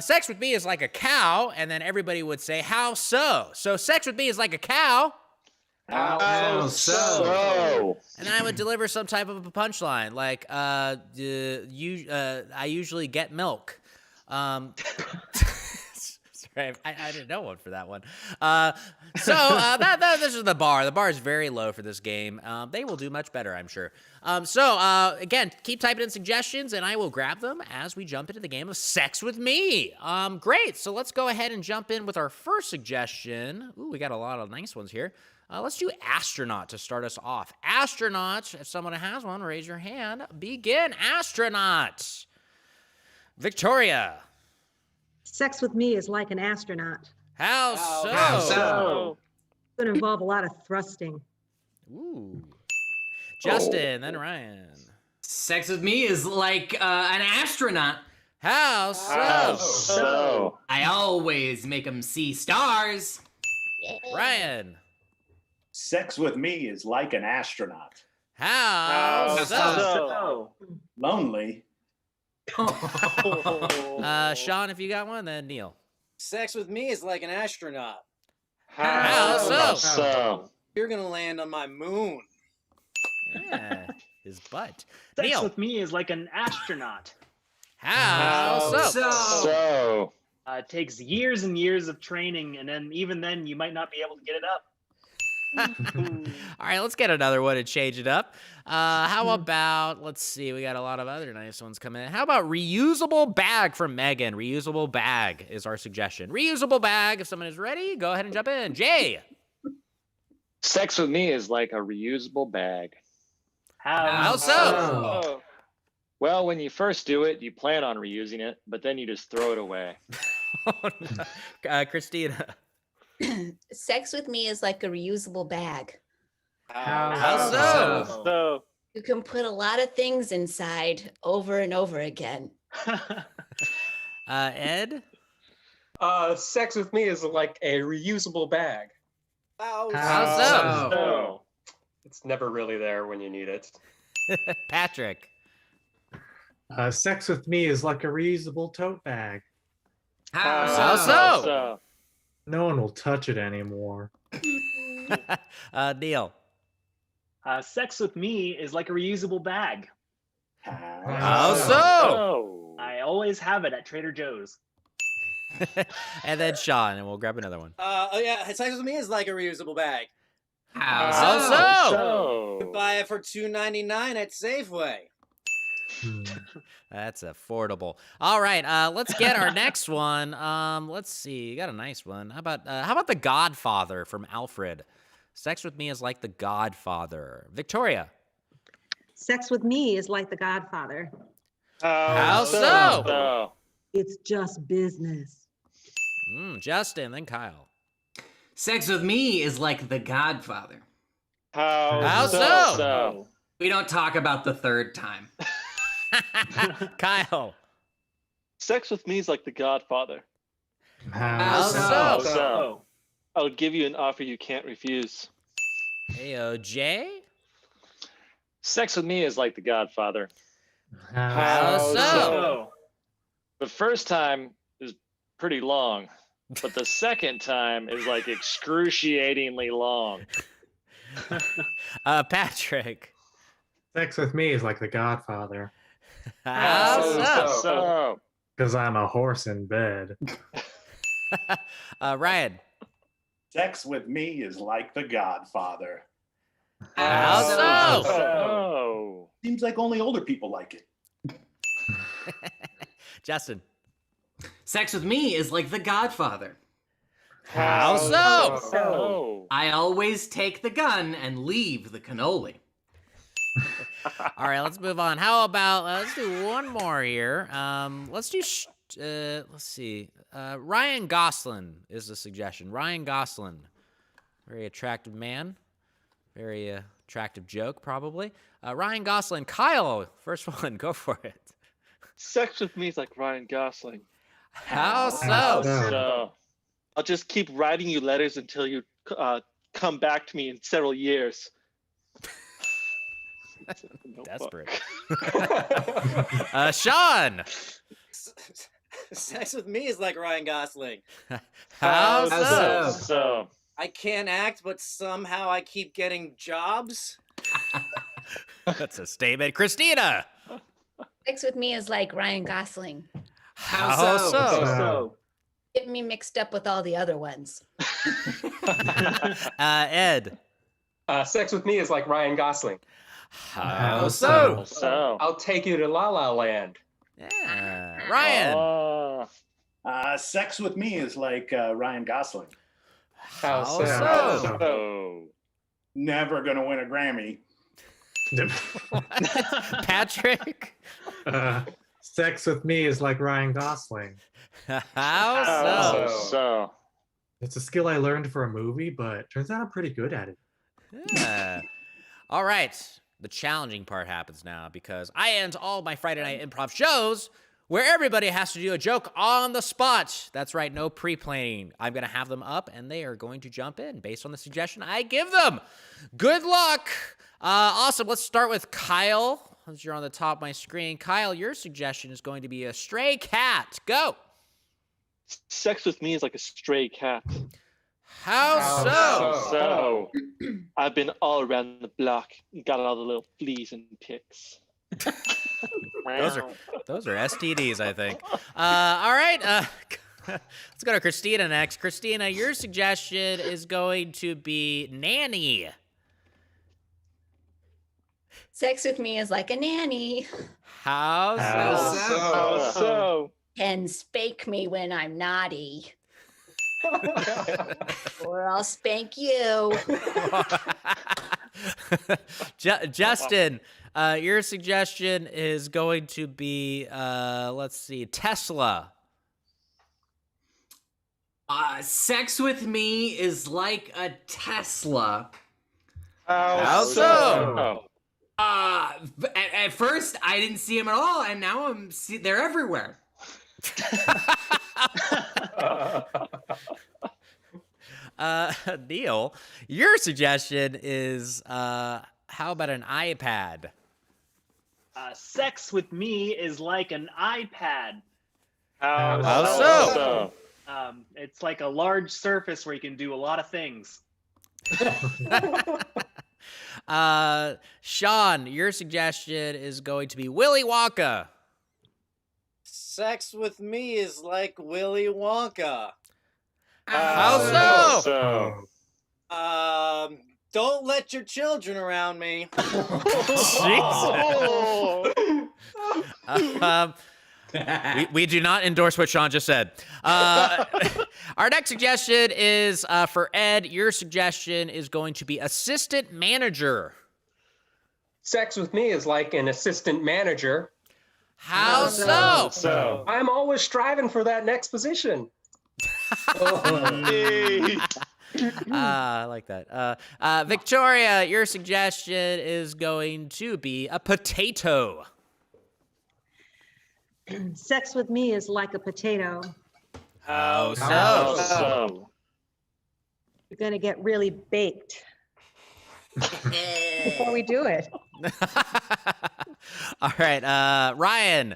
A: sex with me is like a cow. And then everybody would say, how so? So sex with me is like a cow.
M: How so?
A: And I would deliver some type of a punchline, like, I usually get milk. Sorry, I didn't know one for that one. This is the bar. The bar is very low for this game. They will do much better, I'm sure. Again, keep typing in suggestions, and I will grab them as we jump into the game of Sex With Me. Great, so let's go ahead and jump in with our first suggestion. Ooh, we got a lot of nice ones here. Let's do astronaut to start us off. Astronaut, if someone has one, raise your hand. Begin, astronaut. Victoria.
D: Sex with me is like an astronaut.
A: How so?
D: How so? It's going to involve a lot of thrusting.
A: Ooh. Justin, then Ryan.
L: Sex with me is like an astronaut.
A: How so?
M: How so?
L: I always make them see stars.
A: Ryan.
G: Sex with me is like an astronaut.
A: How so?
G: Lonely.
A: Sean, if you got one, then Neil.
K: Sex with me is like an astronaut.
A: How so?
K: You're gonna land on my moon.
A: Yeah, his butt.
E: Sex
A: Neil.
E: with me is like an astronaut.
A: How so?
E: It takes years and years of training, and then even then, you might not be able to get it up.
A: All right, let's get another one and change it up. How about, let's see, we got a lot of other nice ones coming in. How about reusable bag from Megan? Reusable bag is our suggestion. Reusable bag, if someone is ready, go ahead and jump in. Jay.
M: Sex with me is like a reusable bag.
A: How so?
M: Well, when you first do it, you plan on reusing it, but then you just throw it away.
A: Christina.
C: Sex with me is like a reusable bag.
A: How so?
C: You can put a lot of things inside over and over again.
A: Ed?
J: Sex with me is like a reusable bag.
I: How
A: so?
J: It's never really there when you need it.
A: Patrick.
H: Sex with me is like a reusable tote bag.
A: How so?
H: No one will touch it anymore.
A: Neil.
E: Sex with me is like a reusable bag.
A: How so?
E: I always have it at Trader Joe's.
A: And then Sean, and we'll grab another one.
K: Oh yeah, sex with me is like a reusable bag.
A: How so?
K: You buy it for $2.99 at Safeway.
A: That's affordable. All right, let's get our next one. Let's see. You got a nice one. How about The Godfather from Alfred? Sex with me is like The Godfather. Victoria.
D: Sex with me is like The Godfather.
A: How so?
D: It's just business.
A: Justin, then Kyle.
L: Sex with me is like The Godfather.
A: How so?
L: We don't talk about the third time.
A: Kyle.
F: Sex with me is like The Godfather.
A: How so?
F: I'll give you an offer you can't refuse.
A: Hey, Jay.
M: Sex with me is like The Godfather.
A: How so?
M: The first time is pretty long, but the second time is like excruciatingly long.
A: Patrick.
H: Sex with me is like The Godfather.
A: How
M: so?
H: Because I'm a horse in bed.
A: Ryan.
G: Sex with me is like The Godfather.
A: How
M: so?
G: Seems like only older people like it.
A: Justin.
L: Sex with me is like The Godfather.
A: How so?
L: I always take the gun and leave the cannoli.
A: All right, let's move on. How about let's do one more here. Let's do. Let's see. Ryan Gosling is the suggestion. Ryan Gosling, very attractive man, very attractive joke, probably. Ryan Gosling. Kyle, first one, go for it.
F: Sex with me is like Ryan Gosling.
A: How so?
F: So I'll just keep writing you letters until you come back to me in several years.
A: Desperate. Sean.
K: Sex with me is like Ryan Gosling.
A: How
M: so?
K: I can't act, but somehow I keep getting jobs.
A: That's a statement. Christina.
C: Sex with me is like Ryan Gosling.
A: How so?
C: Get me mixed up with all the other ones.
A: Ed.
J: Sex with me is like Ryan Gosling.
A: How so?
J: I'll take you to La La Land.
A: Yeah. Ryan.
G: Sex with me is like Ryan Gosling.
A: How so?
G: Never gonna win a Grammy.
A: Patrick.
H: Sex with me is like Ryan Gosling.
A: How
M: so?
H: It's a skill I learned for a movie, but turns out I'm pretty good at it.
A: Yeah. All right. The challenging part happens now because I end all my Friday night improv shows where everybody has to do a joke on the spot. That's right, no pre-planning. I'm going to have them up and they are going to jump in based on the suggestion I give them. Good luck. Awesome. Let's start with Kyle. As you're on the top of my screen. Kyle, your suggestion is going to be a stray cat. Go.
F: Sex with me is like a stray cat.
A: How so?
F: So I've been all around the block and got all the little fleas and ticks.
A: Those are STDs, I think. All right. Let's go to Christina next. Christina, your suggestion is going to be nanny.
C: Sex with me is like a nanny.
A: How
F: so?
C: Can spank me when I'm naughty. Or I'll spank you.
A: Justin, your suggestion is going to be, let's see, Tesla.
L: Sex with me is like a Tesla.
A: How so?
L: At first I didn't see him at all, and now they're everywhere.
A: Neil, your suggestion is how about an iPad?
E: Sex with me is like an iPad.
A: How so?
E: It's like a large surface where you can do a lot of things.
A: Sean, your suggestion is going to be Willy Wonka.
K: Sex with me is like Willy Wonka.
A: How so?
K: Don't let your children around me.
A: We do not endorse what Sean just said. Our next suggestion is for Ed. Your suggestion is going to be assistant manager.
J: Sex with me is like an assistant manager.
A: How so?
J: I'm always striving for that next position.
A: I like that. Victoria, your suggestion is going to be a potato.
D: Sex with me is like a potato.
A: How so?
D: You're going to get really baked before we do it.
A: All right, Ryan.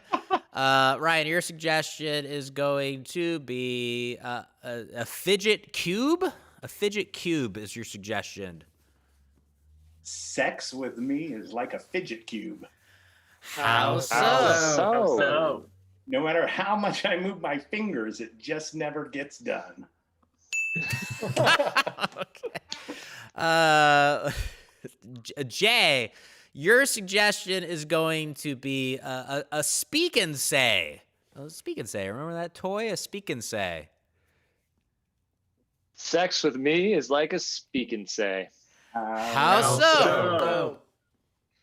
A: Ryan, your suggestion is going to be a fidget cube. A fidget cube is your suggestion.
G: Sex with me is like a fidget cube.
A: How so?
G: No matter how much I move my fingers, it just never gets done.
A: Okay. Jay, your suggestion is going to be a speak and say. A speak and say. Remember that toy? A speak and say.
M: Sex with me is like a speak and say.
A: How so?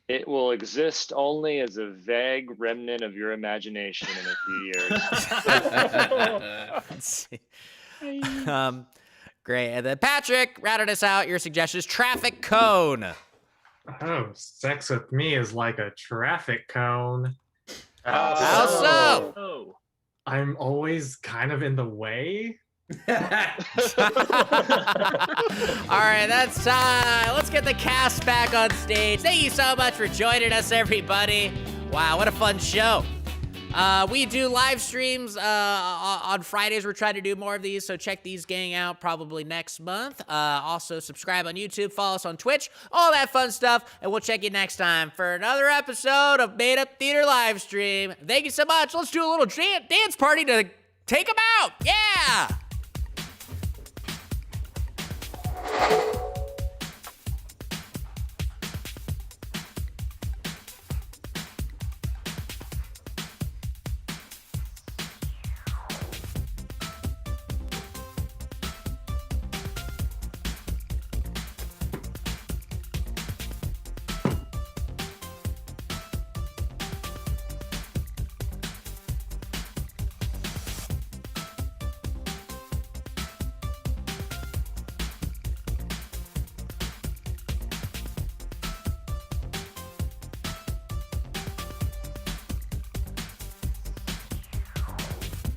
M: It will exist only as a vague remnant of your imagination in a few years.
A: Let's see. Great. And then Patrick, rounded us out. Your suggestion is traffic cone.
H: Oh, sex with me is like a traffic cone.
A: How so?
H: I'm always kind of in the way.
A: All right, that's time. Let's get the cast back on stage. Thank you so much for joining us, everybody. Wow, what a fun show. We do live streams on Fridays. We're trying to do more of these, so check these gang out probably next month. Also, subscribe on YouTube, follow us on Twitch, all that fun stuff, and we'll check you next time for another episode of Made Up Theater Live Stream. Thank you so much. Let's do a little dance party to take them out. Yeah!